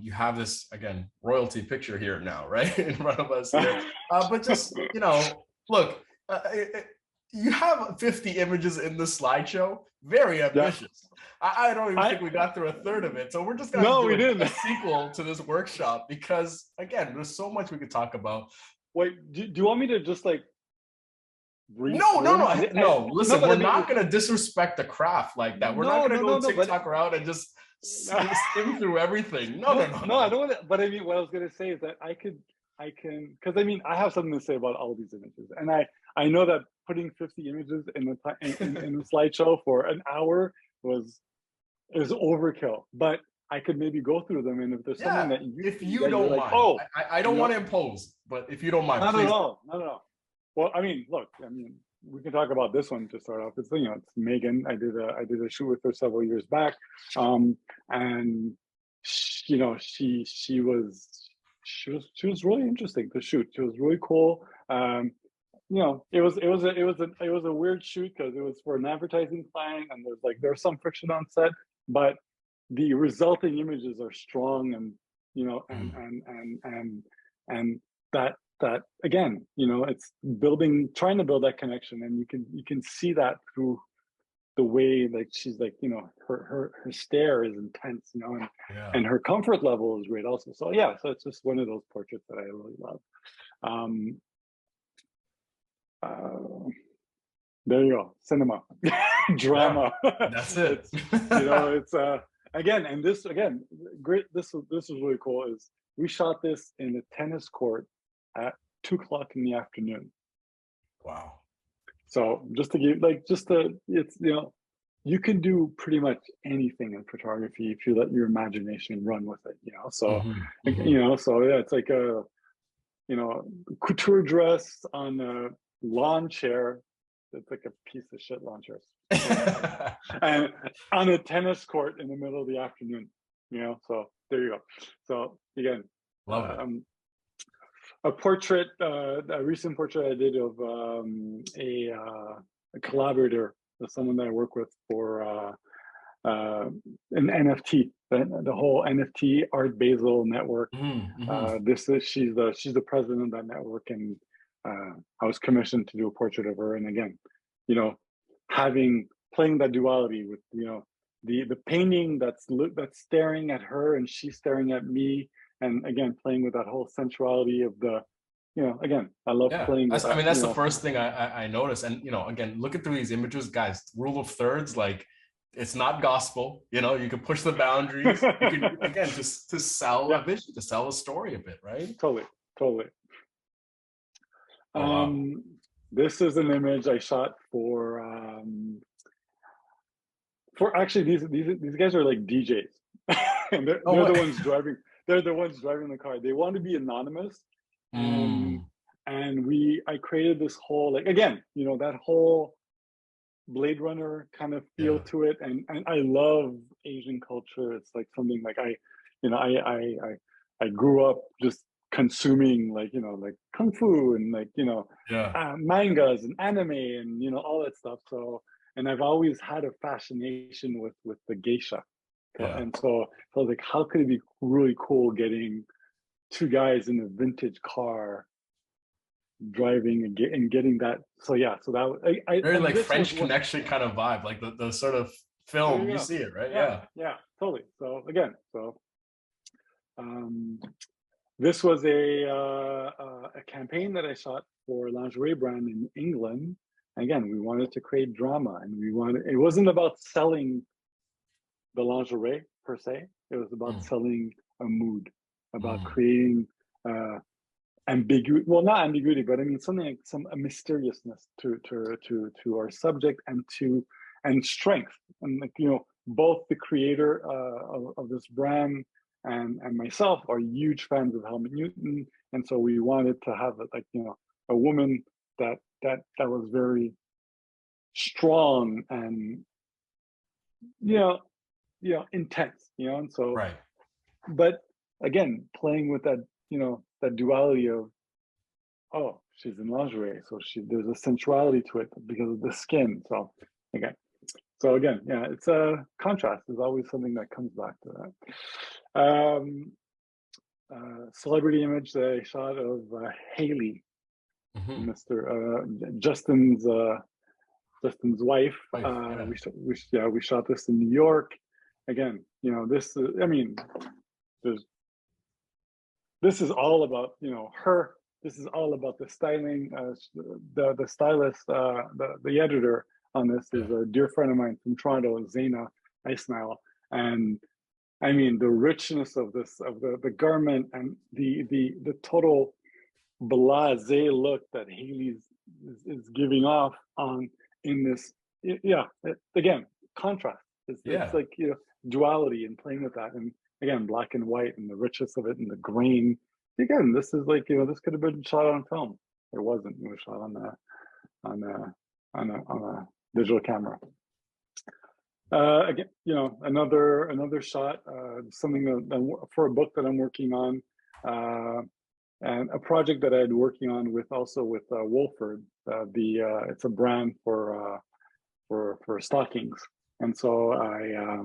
You have this again royalty picture here now, right, in front of us here. But just look, you have 50 images in the slideshow. Very Yeah. ambitious. I don't even I think we got through a third of it. So we're just gonna have No, to we do a didn't. sequel to this workshop because again, there's so much we could talk about. Wait, do you want me to just like read No, through no, them? no, And no. no, Listen, but I we're mean, not going to disrespect the craft like that. We're not going to go but TikTok around and just skim through everything. No, no, no, no, I no. don't want to. But I mean, what I was going to say is that I can, because I mean, I have something to say about all these images, and I know that putting 50 images in a slideshow for an hour is overkill, but I could maybe go through them, and if there's something Yeah, that if you you're don't like, mind. oh, I you don't want know, to impose, but if you don't mind, not at please. all, not at all. Well, I mean, look, I mean, we can talk about this one to start off. It's Megan. I did a shoot with her several years back, and she was really interesting to shoot. She was really cool. It was a weird shoot because it was for an advertising client, and there's some friction on set, but the resulting images are strong, and you know Mm. and that again, it's trying to build that connection, and you can see that through the way, like, she's like, her stare is intense, Yeah, and her comfort level is great also. So yeah, so it's just one of those portraits that I really love. um uh, there you go, cinema. yeah, Drama. that's it. It's it's again, and this again, great, this was really cool, is we shot this in a tennis court at 2 o'clock in the afternoon. Wow. So just to give, like, it's, you can do pretty much anything in photography if you let your imagination run with it, so Hmm. Hmm. so yeah, it's like a, couture dress on a lawn chair. It's like a piece of shit lawn chair, and on a tennis court in the middle of the afternoon. So there you go. So again, Love it. a recent portrait I did of a collaborator, someone that I work with for an NFT, the whole NFT Art Basel network. Hmm. She's the president of that network, and I was commissioned to do a portrait of her. And again, you know, playing that duality with, the painting that's staring at her and she's staring at me, and again playing with that whole sensuality of the, again, I love Yeah, playing with I that. mean, that's the first thing I noticed. And again, looking through these images, guys, rule of thirds, like it's not gospel. You can push the boundaries. You can again just to sell a Yeah, vision, to sell a story a bit, right? totally, totally. Oh wow. Um, this is an image I shot for actually, these guys are like DJs, and Oh they're the what? ones driving. They're the ones driving the car. They want to be anonymous, and Mm, I created this whole, like, again, that whole Blade Runner kind of feel yeah, to it, and I love Asian culture. It's like something like you know, I grew up just consuming, like, like kung fu, and like, yeah, mangas and anime, and all that stuff. So, and I've always had a fascination with the geisha. yeah, So I was like, how could it be really cool getting two guys in a vintage car driving and getting that? So yeah, so that very and like this was French what. Connection kind of vibe, like the sort of There you film. You go. see it, right? Yeah, Yeah. yeah, totally. So again, um, this was a campaign that I shot for a lingerie brand in England. Again, we wanted to create drama, and it wasn't about selling the lingerie per se. It was about Mm, selling a mood, about mm, creating ambiguity, well, not ambiguity, but I mean something like a mysteriousness to our subject, and strength. And like, both the creator of this brand and myself are huge fans of Helmut Newton, and so we wanted to have a woman that was very strong and intense, and so Right. but again, playing with that, that duality of, oh, she's in lingerie, so there's a sensuality to it because of the skin. So again, yeah, it's a contrast. There's always something that comes back to that. Celebrity image that I shot of Haley, Mr. Justin's wife. We shot this in New York. Again, this is, I mean, this is all about, her. This is all about the styling. The stylist, the editor on this is a dear friend of mine from Toronto, Zaina Ismail. And I mean, the richness of this, of the garment, and the total blasé look that Haley's is giving off in this. Again, contrast. It's like, duality, and playing with that, and again, black and white, and the richness of it, and the grain. Again, this is like, this could have been shot on film. It wasn't. It was shot on a digital camera. Again, another shot, something that, for a book that I'm working on, and a project that I had working on with Wolford. It's a brand for stockings, and so I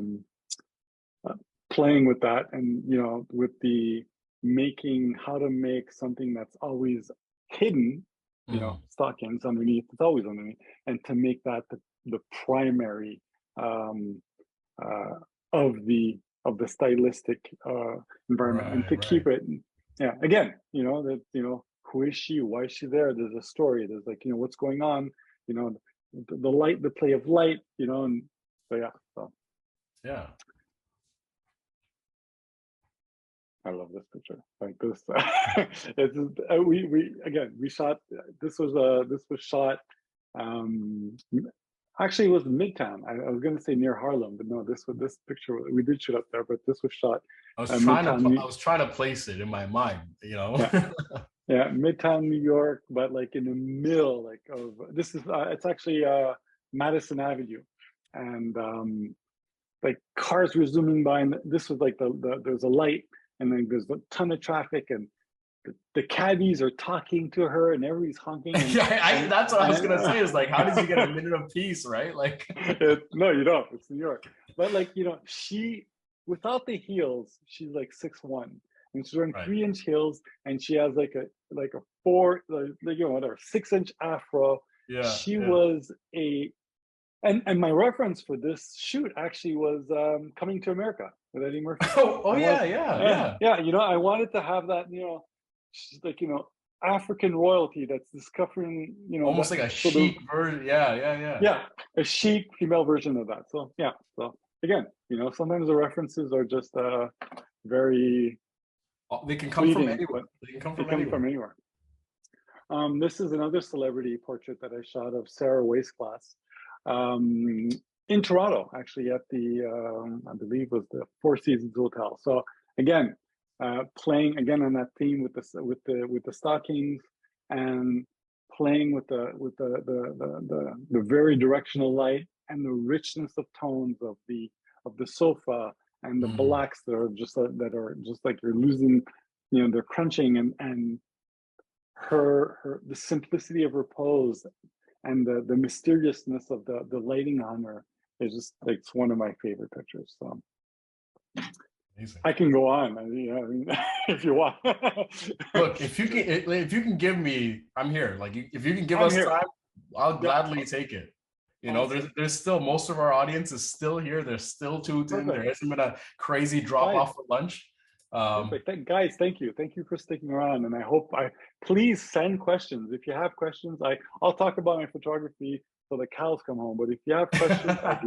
playing with that, and with the how to make something that's always hidden, stockings underneath. It's always underneath, and to make that the primary of the stylistic environment, and to keep it. Yeah, again, who is she? Why is she there? There's a story. There's like, what's going on? The light, the play of light. And so yeah. I love this picture. Like this, we shot. This was shot. Actually, it was Midtown. I was going to say near Harlem, but no. This picture, we did shoot up there, but this was shot. I was trying to place it in my mind. Yeah, Midtown New York, but like in the middle, like of this is. It's actually Madison Avenue, and like cars were zooming by, and this was like there's a light. And then there's a ton of traffic, and the caddies are talking to her, and everybody's honking. And, that's what I was gonna say. Is like, how does he get a minute of peace, right? Like, no, you don't. It's New York, but like, she, without the heels, she's like 6'1", and she's wearing 3-inch heels, and she has like a 6-inch afro. Yeah, she was a. And my reference for this shoot actually was Coming to America with Eddie Murphy. Yeah. I wanted to have that, she's like, African royalty that's discovering, almost like a chic version. Yeah, a chic female version of that. So again, sometimes the references are just very. They can come from anywhere. They can come from anywhere. This is another celebrity portrait that I shot of Sarah Waistclass. In Toronto, actually, at the I believe was the Four Seasons Hotel. So again, playing again on that theme with the stockings, and playing with the very directional light, and the richness of tones of the sofa, and the blacks that are just like you're losing, they're crunching, and the simplicity of her pose, and the mysteriousness of the lighting on her is just like, it's one of my favorite pictures. So amazing. I can go on, if you want. Look, if you can give me, I'm here. Like, if you can give us time, I'll gladly take it. Awesome. There's still, most of our audience is still here. They're still tuned in. There hasn't been a crazy drop off for lunch. Guys, thank you for sticking around, and please send questions. If you have questions, I'll talk about my photography till the cows come home, but if you have questions, I'd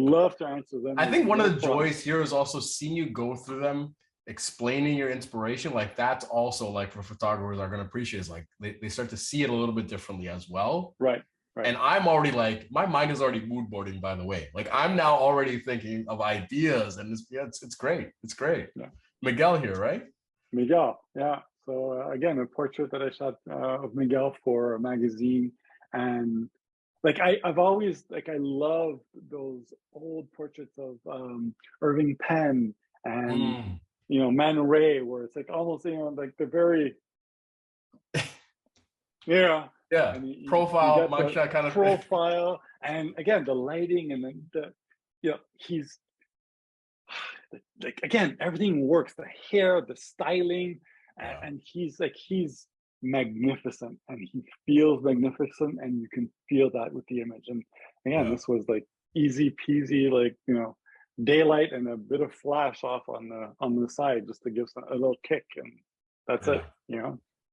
love to answer them. I think one of the joys here is also seeing you go through them explaining your inspiration, like that's also like for photographers are going to appreciate is like they start to see it a little bit differently as well. Right. And I'm already like, my mind is already mood boarding, by the way. Like I'm now already thinking of ideas, and it's great. It's great. Yeah. Miguel here, right? Miguel. Yeah. So again, a portrait that I shot of Miguel for a magazine, and like I've always like I love those old portraits of Irving Penn and Man Ray, where it's like almost like they're very yeah and profile mugshot kind of profile, and again the lighting and then he's like again everything works, the hair, the styling, and he's magnificent, and he feels magnificent, and you can feel that with the image. And again, this was like easy peasy, like daylight and a bit of flash off on the side just to give a little kick, and that's it.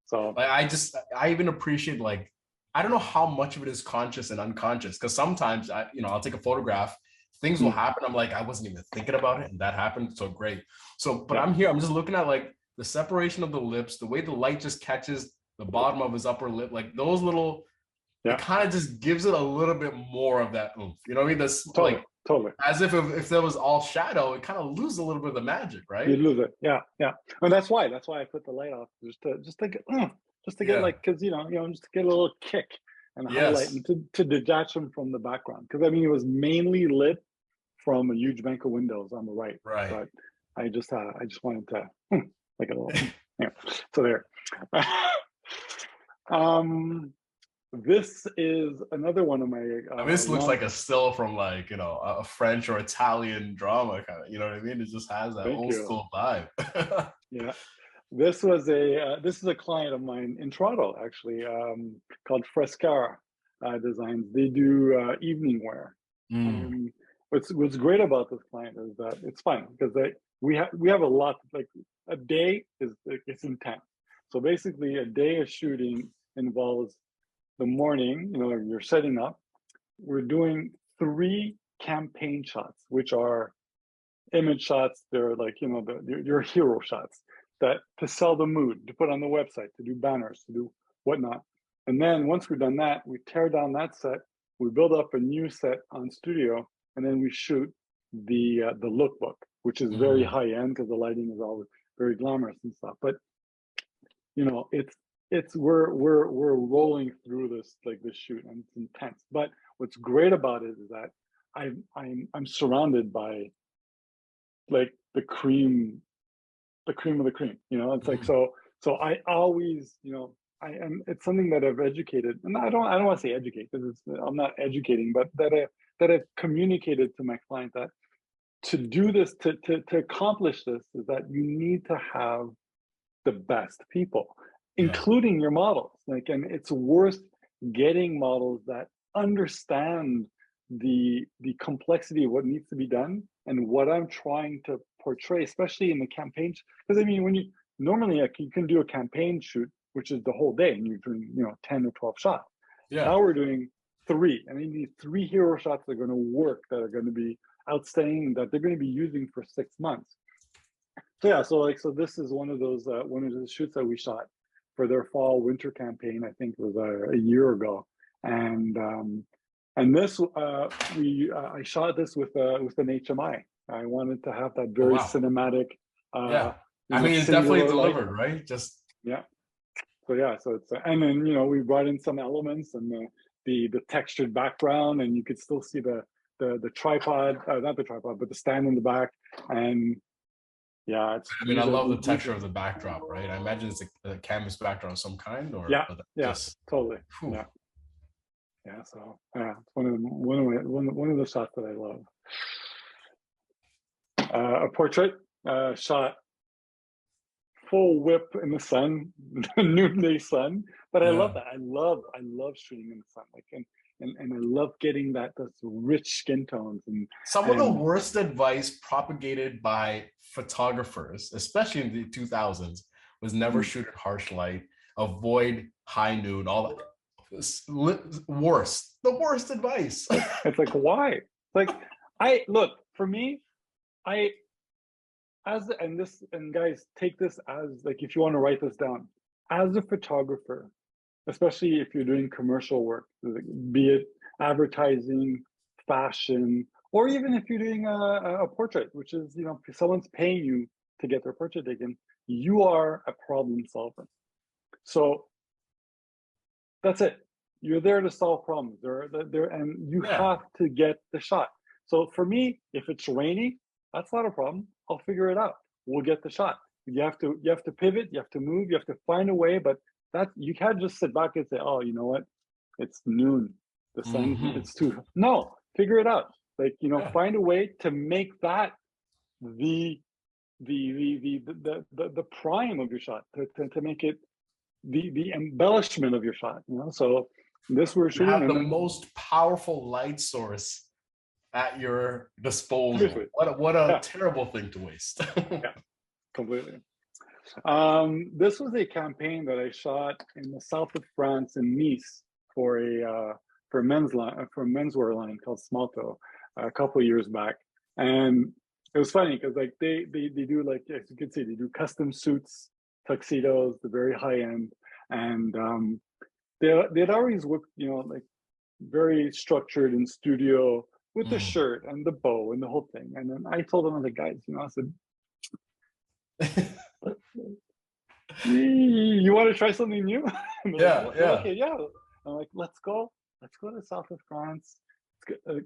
So like I even appreciate, like, I don't know how much of it is conscious and unconscious, because sometimes I'll take a photograph, things will happen, I'm like, I wasn't even thinking about it, and that happened, so great. So but I'm just looking at like the separation of the lips, the way the light just catches the bottom of his upper lip, like those little, it kind of just gives it a little bit more of that oomph. You know what I mean? That's totally. As if there was all shadow, it kind of loses a little bit of the magic, right? You lose it. Yeah. And that's why I put the light off, just to get like, because just to get a little kick and highlight, and to detach him from the background. Because I mean, it was mainly lit from a huge bank of windows on the right. But I just wanted to like a little So there. This is another one of my this looks like a still from like a French or Italian drama kind of, you know what I mean? It just has that old school vibe. This is a client of mine in Toronto, actually, called Frescar Designs. They do evening wear. What's great about this client is that it's fun because we have a lot, like a day it's intense. So basically a day of shooting involves the morning, you're setting up. We're doing 3 campaign shots, which are image shots. They're like, your hero shots that to sell the mood, to put on the website, to do banners, to do whatnot. And then once we've done that, we tear down that set, we build up a new set on studio, and then we shoot the lookbook, which is very high end because the lighting is always very glamorous and stuff. But we're rolling through this shoot, and it's intense. But what's great about it is that I'm surrounded by like the cream of the cream. It's like so I always it's something that I've educated, and I don't want to say educate, because I'm not educating, but that I've communicated to my client that to do this, to accomplish this, is that you need to have the best people, including your models. Like, and it's worth getting models that understand the complexity of what needs to be done and what I'm trying to portray, especially in the campaigns. Because I mean, when you normally you can do a campaign shoot, which is the whole day, and you're doing 10 or 12 shots. Now we're doing 3. I mean, these 3 hero shots that are going to work, that are going to be outstanding, that they're going to be using for 6 months. So this is one of those shoots that we shot for their fall winter campaign. I think it was a year ago, and this I shot this with an HMI. I wanted to have that very cinematic. I mean, it's definitely delivered, right? Just So it's and then we brought in some elements and the textured background, and you could still see the tripod, not the tripod, but the stand in the back. And I love the texture of the backdrop, right? I imagine it's a canvas backdrop of some kind, or totally. So it's one of the shots that I love. A portrait shot full whip in the sun, noonday sun. But I love that. I love shooting in the sun, and I love getting those rich skin tones. And some of the worst advice propagated by photographers, especially in the 2000s, was never shoot at harsh light, avoid high noon, all that. The worst advice. It's like, why? Like, for me, I and guys, take this as like, if you want to write this down, as a photographer, especially if you're doing commercial work, be it advertising, fashion, or even if you're doing a portrait, which is, you know, someone's paying you to get their portrait taken, you are a problem solver. So that's it. You're there to solve problems. And you have to get the shot. So for me, if it's raining, that's not a problem. I'll figure it out. We'll get the shot. You have to pivot. You have to move. You have to find a way. But that, you can't just sit back and say, "Oh, you know what? It's noon. The sun. It's too." No, figure it out. Like, you know, find a way to make that the prime of your shot, to make it the embellishment of your shot, you know. So this we're shooting, have the most powerful light source at your disposal. What a terrible thing to waste. Yeah, completely. This was a campaign that I shot in the south of France in Nice for a menswear line called Smalto a couple of years back, and it was funny because like they do, like, as you can see, they do custom suits, tuxedos, the very high end, and they'd always worked, you know, like very structured in studio with the shirt and the bow and the whole thing. And then I told them, I was like, guys, you know, I said, you want to try something new? Yeah. Okay, yeah. I'm like, let's go to south of France.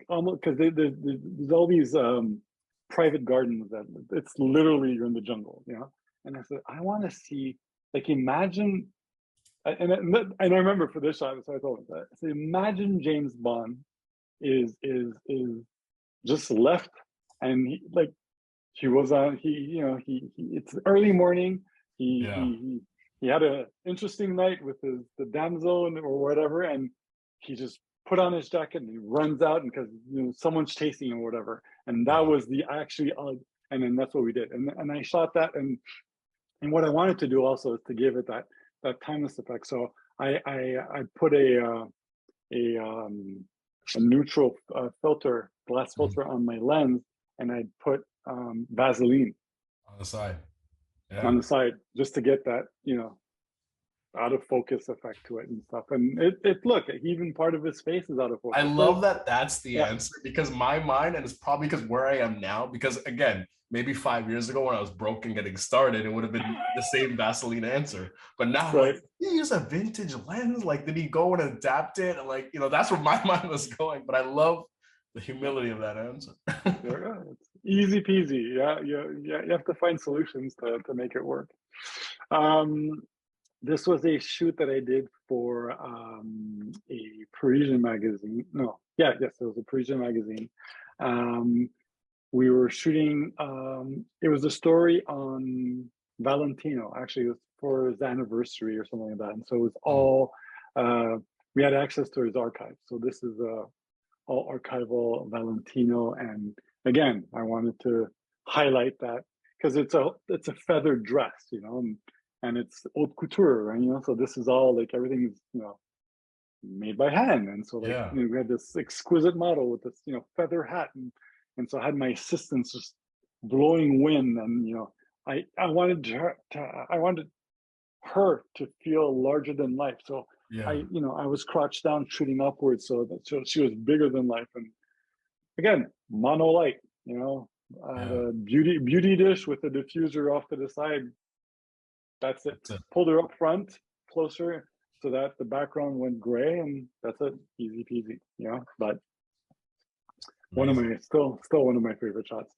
Almost, because there's all these private gardens that it's literally, you're in the jungle, you know. And I said, I want to see, like, imagine, and I remember for this shot, so I told him that. So imagine James Bond is just left, and he was on, it's early morning. He had an interesting night with the damsel or whatever, and he just put on his jacket and he runs out, and because, you know, someone's chasing him or whatever. And that was and then that's what we did. And I shot that, and what I wanted to do also is to give it that timeless effect. So I put a neutral glass filter on my lens, and I put Vaseline on the side. On the side, just to get that, you know, out of focus effect to it and stuff. And look, even part of his face is out of focus. I love that that's the answer, because my mind, and it's probably because where I am now, because again, maybe 5 years ago when I was broke and getting started, it would have been the same Vaseline answer. But now, like, did he use a vintage lens? Like, did he go and adapt it? And, like, you know, that's where my mind was going. But I love the humility of that answer. It's easy peasy. Yeah, you have to find solutions to make it work. This was a shoot that I did for a Parisian magazine. Yes, it was a Parisian magazine. We were shooting, it was a story on Valentino. Actually, it was for his anniversary or something like that. And so it was all, we had access to his archive. So this is all archival Valentino. And again, I wanted to highlight that because it's a feathered dress, you know, and it's haute couture, right? You know, so this is all, like, everything is, you know, made by hand. And so, like, you know, we had this exquisite model with this, you know, feather hat, and so I had my assistants just blowing wind, and, you know, I wanted her to feel larger than life. So I was crouched down shooting upwards, so she was bigger than life. And again, mono light, you know, a beauty dish with a diffuser off to the side. That's it. Pulled her up front, closer, so that the background went gray, and that's it. Easy peasy, you know. But one of my still one of my favorite shots.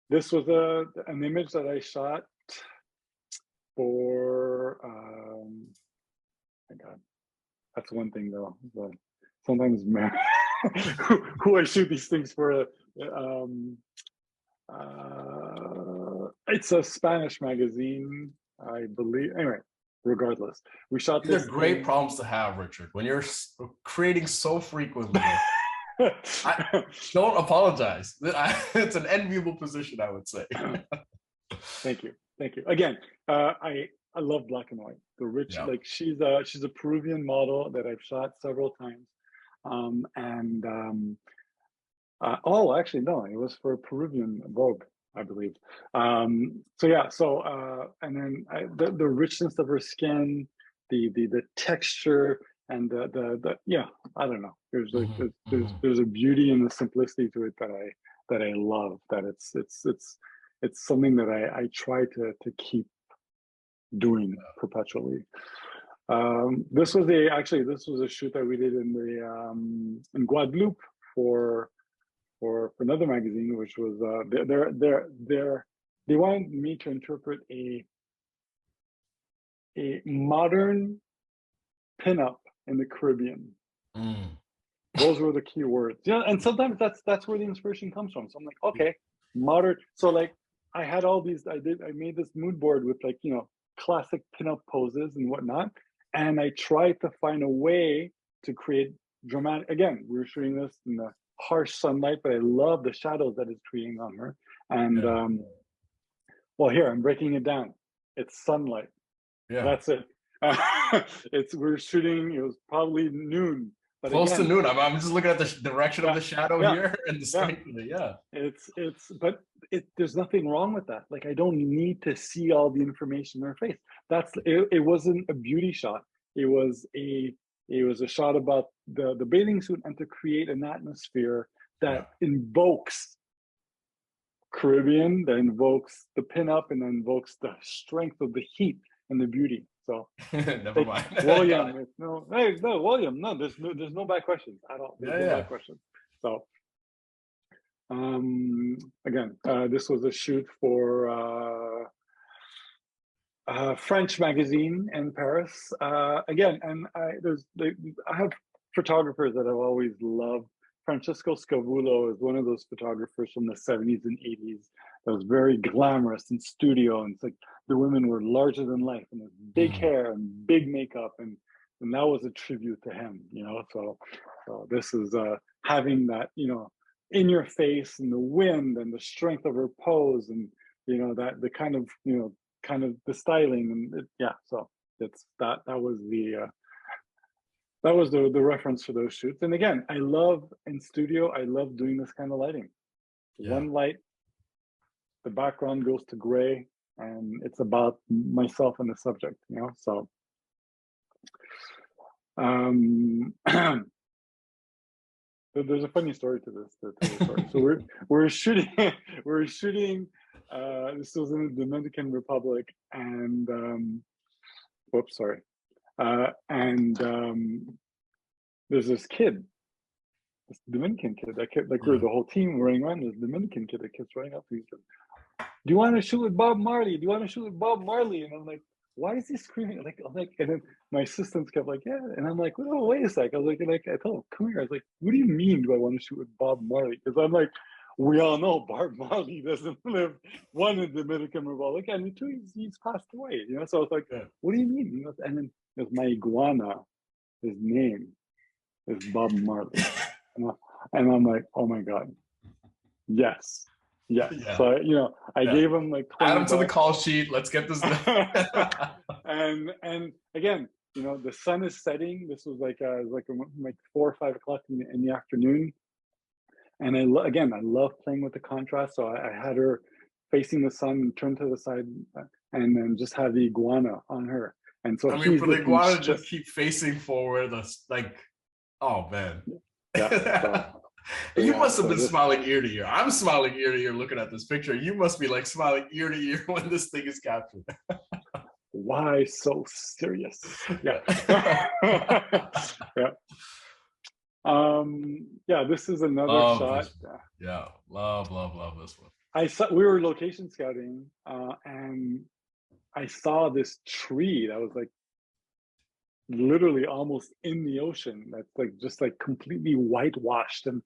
This was an image that I shot for. My God, that's one thing though. Sometimes who I shoot these things for. It's a Spanish magazine, I believe. Anyway, regardless, we shot These are great problems to have, Richard, when you're creating so frequently. Don't apologize. It's an enviable position, I would say. Thank you. Again, I love black and white. The rich, like, she's a Peruvian model that I've shot several times, and Oh, actually, no, it was for Peruvian Vogue, I believe. So yeah, and then the richness of her skin, the texture, and the yeah, I don't know. There's like Mhm, mhm. there's a beauty and a simplicity to it that I love. That it's something that I try to keep doing perpetually. This was a shoot that we did in Guadeloupe for for another magazine, which was they wanted me to interpret a modern pinup in the Caribbean. Mm. Those were the key words. Yeah, and sometimes that's where the inspiration comes from. So I'm like, okay, modern. So like I had all these. I made this mood board with like classic pinup poses and whatnot, and I tried to find a way to create dramatic. Again, we were shooting this in the harsh sunlight, but I love the shadows that it's creating on her. And Yeah, well, here I'm breaking it down. It's sunlight. yeah. That's it. We're shooting. It was probably noon, but Close to again, noon. I'm just looking at the direction of yeah, the shadow yeah, here and the yeah. strength of it. Yeah. But there's nothing wrong with that. Like I don't need to see all the information in her face. It wasn't a beauty shot. It was a shot about the bathing suit and to create an atmosphere Yeah. that invokes Caribbean, that invokes the pinup, and then invokes the strength of the heat and the beauty. So Never like mind. Got William, it. it's no William, no, there's no bad questions at all. There's Yeah, no bad yeah. questions. So again, this was a shoot for French magazine in Paris. Again, and I have photographers that I've always loved. Francesco Scavulo is one of those photographers from the 70s and 80s that was very glamorous in studio. And it's like the women were larger than life and big Mm. hair and big makeup. And that was a tribute to him, So this is having that, in your face and the wind and the strength of her pose and, that the kind of the styling and yeah, so it's that was the reference for those shoots. And again, I love in studio, I love doing this kind of lighting. Yeah. One light, the background goes to gray, and it's about myself and the subject, So um there's a funny story to this story. So we're shooting we're shooting this was in the Dominican Republic, and whoops, sorry. And there's this kid, this Dominican kid. That kid, like we're Yeah. the whole team running around. This Dominican kid that keeps running up to me. Do you want to shoot with Bob Marley? Do you want to shoot with Bob Marley? And I'm like, why is he screaming? And then my assistants kept like, yeah. And I'm like, oh, wait a sec. I was like, I told him, come here. I was like, what do you mean? Do I want to shoot with Bob Marley? Because I'm like, we all know Bob Marley doesn't live one in the Dominican Republic, and two, he's passed away. So I was like, Yeah. what do you mean? And then there's my iguana. His name is Bob Marley. And I'm like, oh my God, yes, yes. Yeah. So, I Yeah. gave him like Add 20 them to the bucks. call sheet. Let's get this done. And again, the sun is setting. This was like 4 or 5 o'clock in the afternoon. And again, I love playing with the contrast. So I had her facing the sun and turned to the side, and then just had the iguana on her. And so I mean, he's for the looking iguana to straight. just keep facing forward, that's like, oh man. Yeah. So You yeah. must have So been this. smiling ear to ear. I'm smiling ear to ear looking at this picture. You must be like smiling ear to ear when this thing is captured. Why so serious? Yeah. Yeah. Yeah. Yeah, this is another Love shot. this one. Yeah. Love this one. We were location scouting, and I saw this tree that was like literally almost in the ocean. That's like just like completely whitewashed, and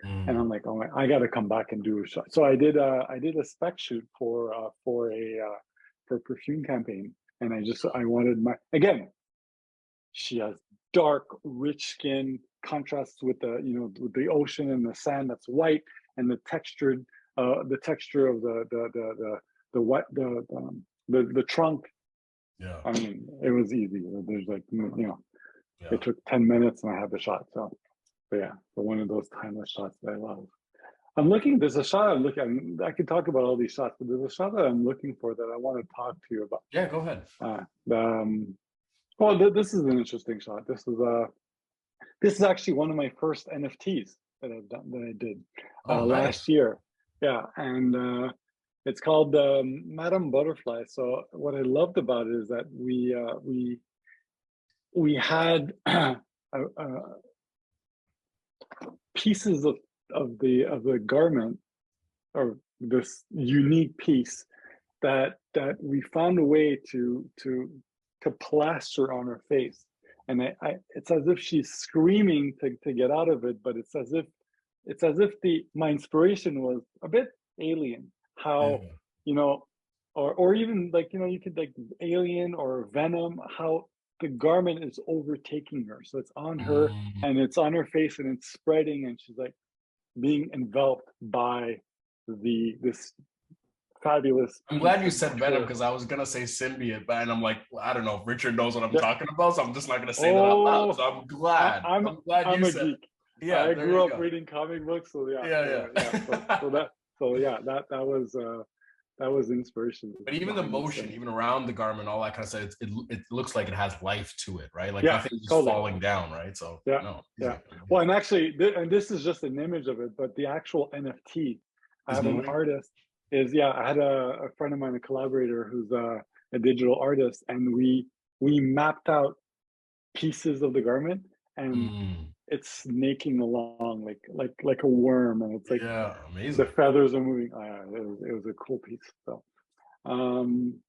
I'm Mm. like, oh my, I got to come back and do a shot. So I did a spec shoot for a perfume campaign, and I wanted again. She has dark, rich skin, contrasts with with the ocean and the sand that's white, and the texture of the white the trunk. Yeah. I mean, it was easy. There's like Yeah. it took 10 minutes and I had the shot. So, but yeah, but one of those timeless shots that I love. I'm looking. There's a shot I'm looking. I could talk about all these shots, but there's a shot that I'm looking for that I want to talk to you about. Yeah, go ahead. Well, this is an interesting shot. This is actually one of my first NFTs that I've done that I did Oh, last nice. year. Yeah, and it's called Madame Butterfly. So what I loved about it is that we had pieces of the garment, or this unique piece that we found a way to plaster on her face, and it's as if she's screaming to get out of it, but it's as if my inspiration was a bit alien. How, Yeah. you know, or even like, you could like Alien or Venom, how the garment is overtaking her, so it's on her Mm. and it's on her face and it's spreading, and she's like being enveloped by this fabulous I'm piece glad you of said Venom material. because I was gonna say symbiote, but and I'm like, well, I don't know if Richard knows what I'm Yeah. talking about, so I'm just not gonna say that out loud. So Oh, I'm glad. I'm I'm glad I'm you a said geek. it. Yeah, I there grew you up go. reading comic books, so yeah, Yeah, yeah. yeah. That was the inspiration But even the behind this motion, thing. even around the garment, all that kind of stuff, it looks like it has life to it, right? Like Yeah, nothing's just totally. falling down, right? So Yeah, no, yeah. easy. Well, and actually, and this is just an image of it, but the actual NFT, I Is have an moving. artist. I had a friend of mine, a collaborator, who's a digital artist, and we mapped out pieces of the garment, and Mm, it's snaking along like a worm, and it's like yeah, the amazing. feathers are moving. It was a cool piece. So, um,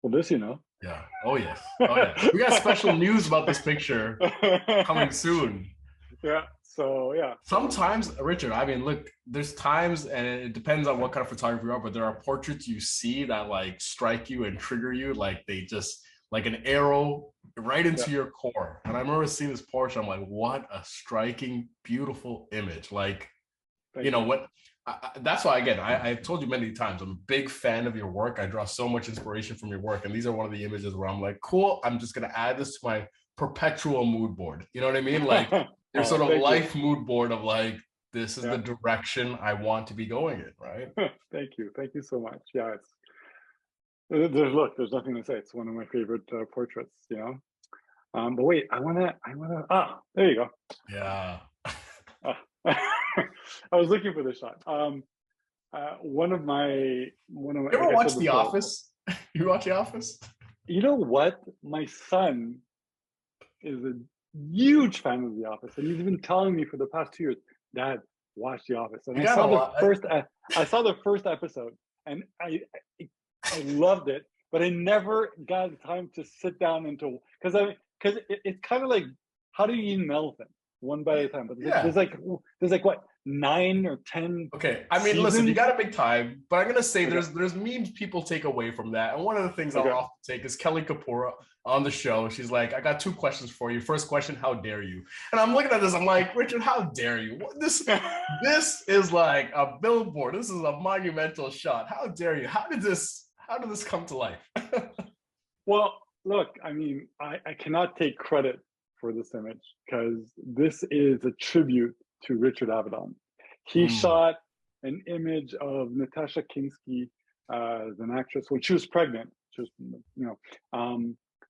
well, this, Yeah. Oh yes. Oh yeah. We got special news about this picture coming soon. yeah. So yeah. So Sometimes, Richard, I mean, look, there's times, and it depends on what kind of photographer you are, but there are portraits you see that like strike you and trigger you, like they just like an arrow right yeah. into your core. And I remember seeing this portrait, I'm like, what a striking, beautiful image. Like, Thank you. what that's why, again, I've told you many times, I'm a big fan of your work. I draw so much inspiration from your work. And these are one of the images where I'm like, cool, I'm just going to add this to my perpetual mood board. You know what I mean? Like your Oh, sort of thank you. life mood board of like, this is the Yeah. direction I want to be going in, right? Thank you so much. Yeah. There's nothing to say. It's one of my favorite portraits. But wait, there you go. Yeah. Ah. I was looking for this shot. You ever like I watch said The before, Office? You watch The Office? you know what? My son is a huge fan of The Office, and he's been telling me for the past 2 years, Dad, watch The Office. And You I gotta saw the watch. first, I saw the first episode, and I loved it, but I never got the time to sit down because it's kind of like, how do you eat an elephant one bite at a time? But Yeah. there's like what, 9 or 10 Okay, I mean, listen, you seasons? got to make time, but I'm gonna say Okay, there's memes people take away from that, and one of the things I'll okay. often take is Kelly Kapoor on the show. She's like, "I got two questions for you. First question, how dare you?" And I'm looking at this, I'm like, Richard, how dare you? This is like a billboard. This is a monumental shot. How dare you? How did this come to life? Well, look, I mean, I cannot take credit for this image because this is a tribute to Richard Avedon. He Mm, shot an image of Natasha Kinski as an actress when she was pregnant. She was,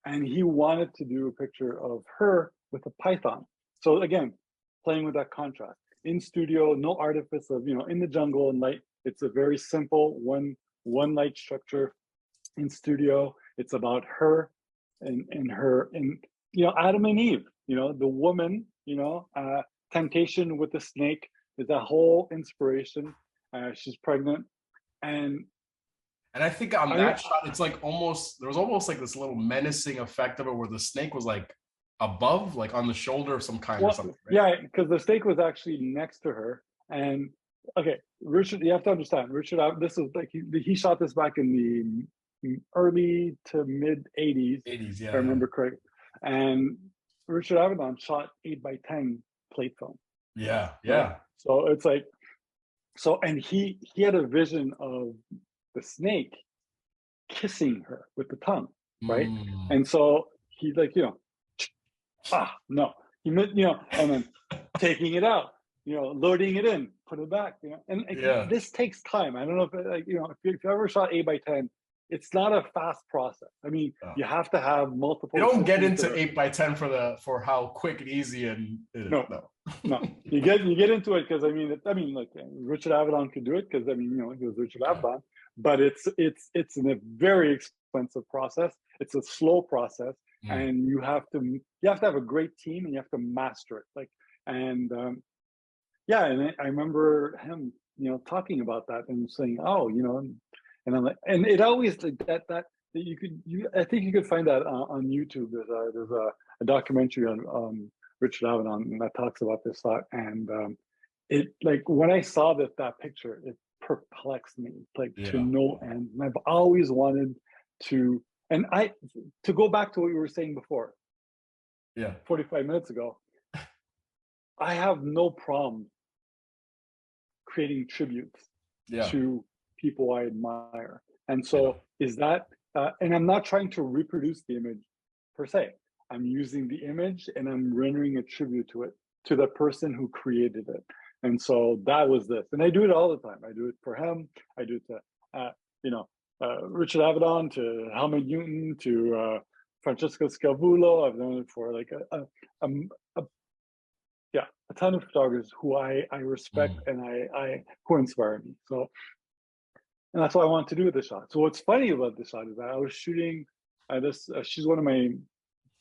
and he wanted to do a picture of her with a python. So again, playing with that contrast in studio, no artifice of in the jungle and light. It's a very simple one light structure in studio. It's about her and Adam and Eve. The woman. Temptation with the snake is a whole inspiration. She's pregnant, and and I think on I that shot, it's like there was almost like this little menacing effect of it, where the snake was like above, like on the shoulder of some kind or well, something, right? yeah, because the snake was actually next to her, and okay, Richard, you have to understand, Richard. This is like he shot this back in the early to mid '80s, if 80s, I yeah, yeah, remember correct, and Richard Avedon shot 8x10 plate film, yeah, right? yeah. So it's like and he had a vision of the snake kissing her with the tongue, right? Mm. And so he's like, no, he meant, and then taking it out, loading it in, put it back, and Yeah. this takes time. I don't know if if you ever shot 8x10, it's not a fast process. I mean, Oh. you have to have multiple. You don't get systems into 8x10 for how quick and easy and it is. No. You get into it because I mean, like Richard Avedon could do it because I mean, he was Richard Avedon, but it's a very expensive process. It's a slow process, and you have to have a great team and you have to master it. Like, and and I remember him, talking about that and saying, oh, and I'm like, and it always like that I think you could find that on YouTube. There's a documentary on Richard Avedon that talks about this thought, and it, like, when I saw that picture, it perplexed me like to no end. And I've always wanted to, and to go back to what you were saying before, 45 minutes ago, I have no problem creating tributes to people I admire. And so is that, and I'm not trying to reproduce the image per se. I'm using the image and I'm rendering a tribute to it, to the person who created it. And so that was this. And I do it all the time. I do it for him. I do it to, Richard Avedon, to Helmut Newton, to Francesco Scavulo. I've done it for like a ton of photographers who I respect and who inspire me. So, and that's what I want to do with the shot. So what's funny about this shot is that I was shooting this. She's one of my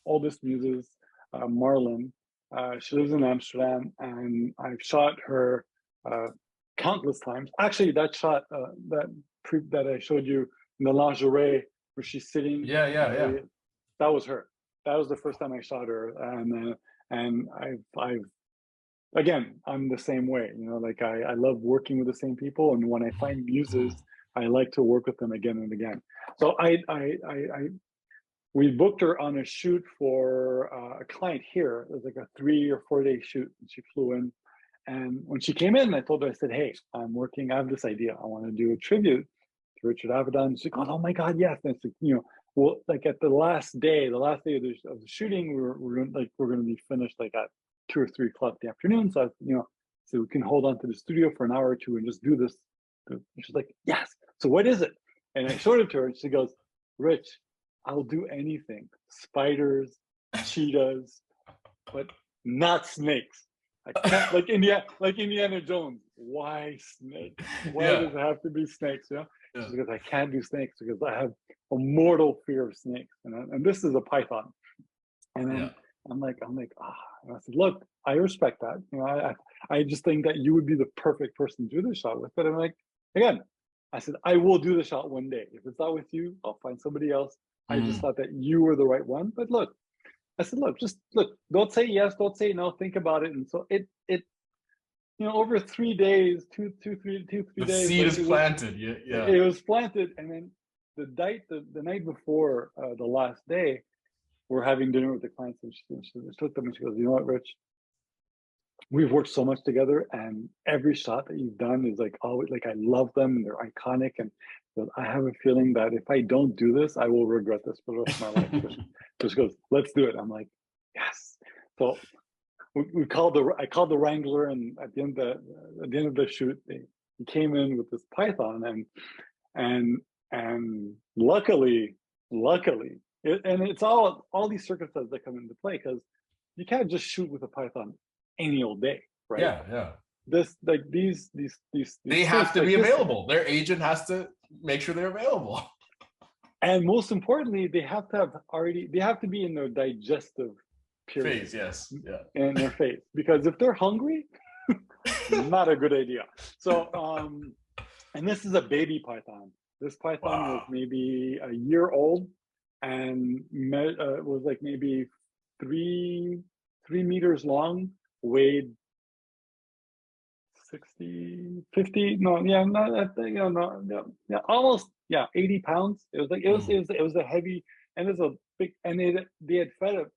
oldest muses, Marlon. She lives in Amsterdam, and I've shot her countless times. Actually, that shot that I showed you in the lingerie where she's sitting. That was her. That was the first time I shot her, and I've again, I'm the same way. Like I love working with the same people, and when I find muses, I like to work with them again and again. So we booked her on a shoot for a client here. It was like a 3 or 4 day shoot, and she flew in. And when she came in, I told her, I said, hey, I have this idea. I want to do a tribute to Richard Avedon. She goes, oh my God, yes. And it's like, well, like at the last day of the shooting, we're going to be finished like at 2 or 3 o'clock in the afternoon. So, so we can hold on to the studio for an hour or two and just do this. And she's like, yes. So what is it? And I showed it to her, and she goes, Rich, I'll do anything. Spiders, cheetahs, but not snakes. I can't, like Indiana Jones. Why snakes? Why does it have to be snakes? Because I can't do snakes because I have a mortal fear of snakes. And this is a python. And then I'm like, And I said, look, I respect that. I just think that you would be the perfect person to do this shot with. But I'm like, again, I said, I will do the shot one day. If it's not with you, I'll find somebody else. I just thought that you were the right one. But look, I said, just look, don't say yes, don't say no, think about it. And so it over 3 days, two, three days. The seed is planted. It was planted. And then the night before the last day, we're having dinner with the clients, and she looked at me and she goes, you know what, Rich? We've worked so much together, and every shot that you've done is like always, like, I love them and they're iconic. And I have a feeling that if I don't do this, I will regret this for the rest of my life. So she goes, let's do it. I'm like, yes. So I called the Wrangler, and at the end of the shoot, he came in with this python, and luckily, it's all these circumstances that come into play, because you can't just shoot with a python any old day, right? These they have to be available. Their agent has to make sure they're available, and most importantly, they have to be in their digestive period phase. In their phase, because if they're hungry, not a good idea. So and this is a baby python. This python was maybe a year old, and was like maybe 3 meters long, weighed 60, 50, almost 80 pounds. It was like it was a heavy, and it's a big, and they had fed it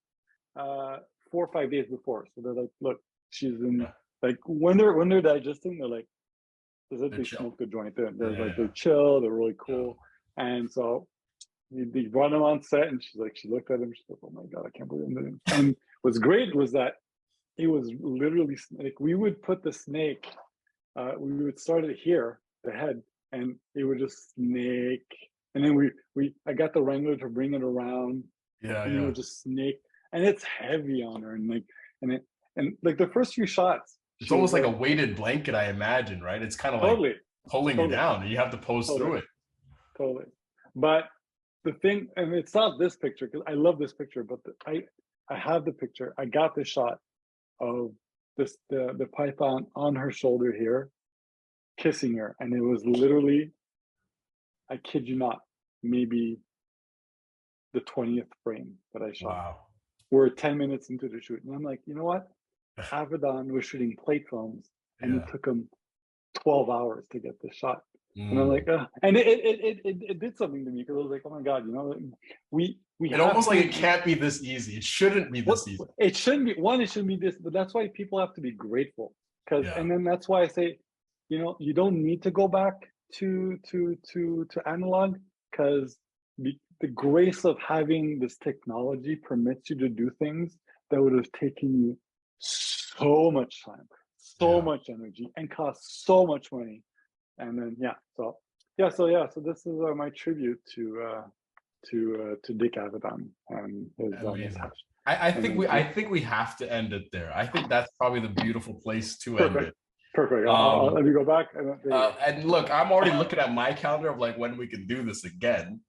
4 or 5 days before. So they're like, look, she's in, like, when they're digesting, they're like, they smoke the joint. They're chill, they're really cool. And so they brought him on set, and she looked at him, she's like, oh my God, I can't believe it. And what's great was that it was literally like, we would put the snake we would start it here, the head, and it would just snake. And then I got the wrangler to bring it around, Yeah, and it yeah. would just snake, and it's heavy on her, and like the first few shots, It's she was almost like a like, weighted blanket, I imagine, right? It's kind of like totally, pulling you totally, down, and you have to pose totally, through it. totally. But the thing, and it's not this picture because I love this picture, but I have the picture. I got the shot of the python on her shoulder here, kissing her, and it was literally, I kid you not, maybe the 20th frame that I shot. Wow. We're 10 minutes into the shoot, and I'm like, you know what? Avedon was shooting plate films, and it Yeah. took him 12 hours to get the shot. And I'm Mm. like, and it did something to me because I was like, oh my god, we It have almost like to. it can't be this easy. It shouldn't be What this easy. it shouldn't be. One, it shouldn't be this, but that's why people have to be grateful. Because, Yeah. and then that's why I say, you don't need to go back to analog, because the grace of having this technology permits you to do things that would have taken you so much time, so Yeah. much energy, and cost so much money. And then so this is my tribute to Dick Avedon and his Amazing. hash. I And think then I think we have to end it there. I think that's probably the beautiful place to end perfect, it. perfect. I'll Um, let me go back. And there you go. and look, I'm already looking at my calendar of like when we can do this again.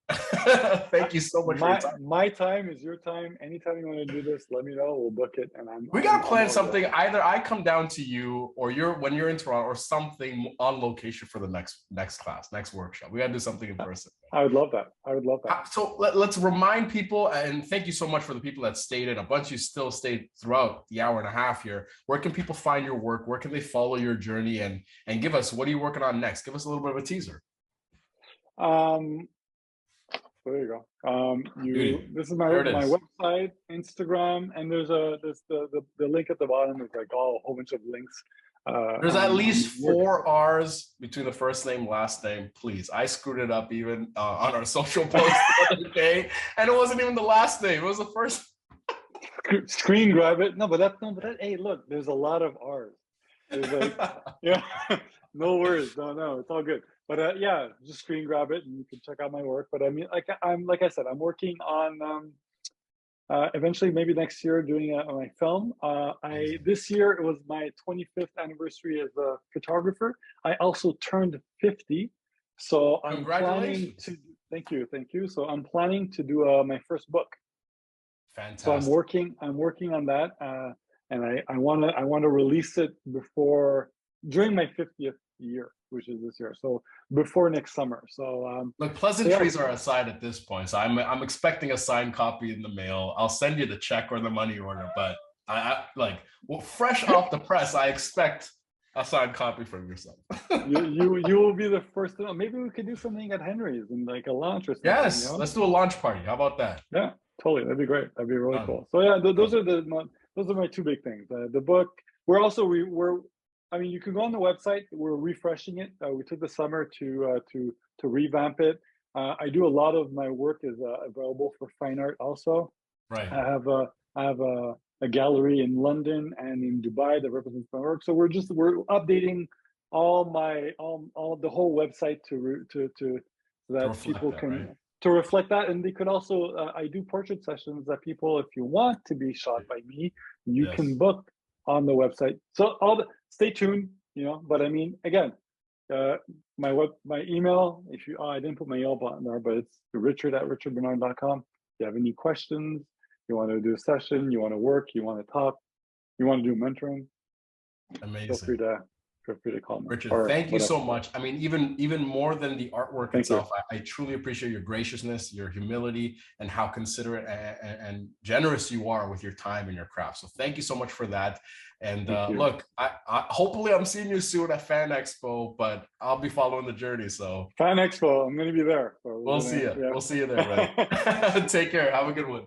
Thank you so much for your time. My time is your time. Anytime you want to do this, let me know. We'll book it, and We gotta I'm plan all there. something. Either I come down to you, or when you're in Toronto, or something on location for the next class, next workshop. We gotta do something in person. I would love that. I would love that. So let's remind people, and thank you so much for the people that stayed in. A bunch of you still stayed throughout the hour and a half here. Where can people find your work? Where can they follow your journey? And give us, what are you working on next? Give us a little bit of a teaser. There you go. This is my There it is. website, Instagram, and there's the link at the bottom is like a whole bunch of links. There's at least 4 R's between the first name, last name. Please, I screwed it up even on our social post the other day, and it wasn't even the last name; it was the first. Screen grab it. No, but hey, look, there's a lot of R's. There's like, no worries. No, it's all good. But just screen grab it and you can check out my work. But I mean, like I said, I'm working on eventually maybe next year doing my film. This year it was my 25th anniversary as a photographer. I also turned 50, so I'm planning to. Thank you. So I'm planning to do my first book. Fantastic. So I'm working on that, and I want to release it during my 50th year, which is this year. So before next summer. So look, pleasantries are aside at this point. So I'm expecting a signed copy in the mail. I'll send you the check or the money order, but fresh off the press, I expect a signed copy from yourself. you will be the first to know. Maybe we could do something at Henry's and like a launch or something. Yes, let's do a launch party. How about that? Yeah, totally. That'd be great. That'd be really cool. So those are my two big things. The book. I mean, you can go on the website. We're refreshing it. We took the summer to revamp it. I do a lot of my work is available for fine art also. Right. I have a gallery in London and in Dubai that represents my work. So we're updating all the whole website so that people can to reflect that, and they could also I do portrait sessions that people, if you want to be shot by me, you can book on the website. So stay tuned, But I mean, again, my email. I didn't put my email button there, but it's richard@richardbernardin.com. If you have any questions, you want to do a session, you want to work, you want to talk, you want to do mentoring, amazing. Feel free to call me. Richard, thank you so much. I mean, even more than the artwork itself, I truly appreciate your graciousness, your humility, and how considerate and generous you are with your time and your craft. So thank you so much for that. And look, I hopefully I'm seeing you soon at Fan Expo, but I'll be following the journey. So Fan Expo, I'm going to be there. So we'll see you. Yeah. We'll see you there, right? Take care. Have a good one.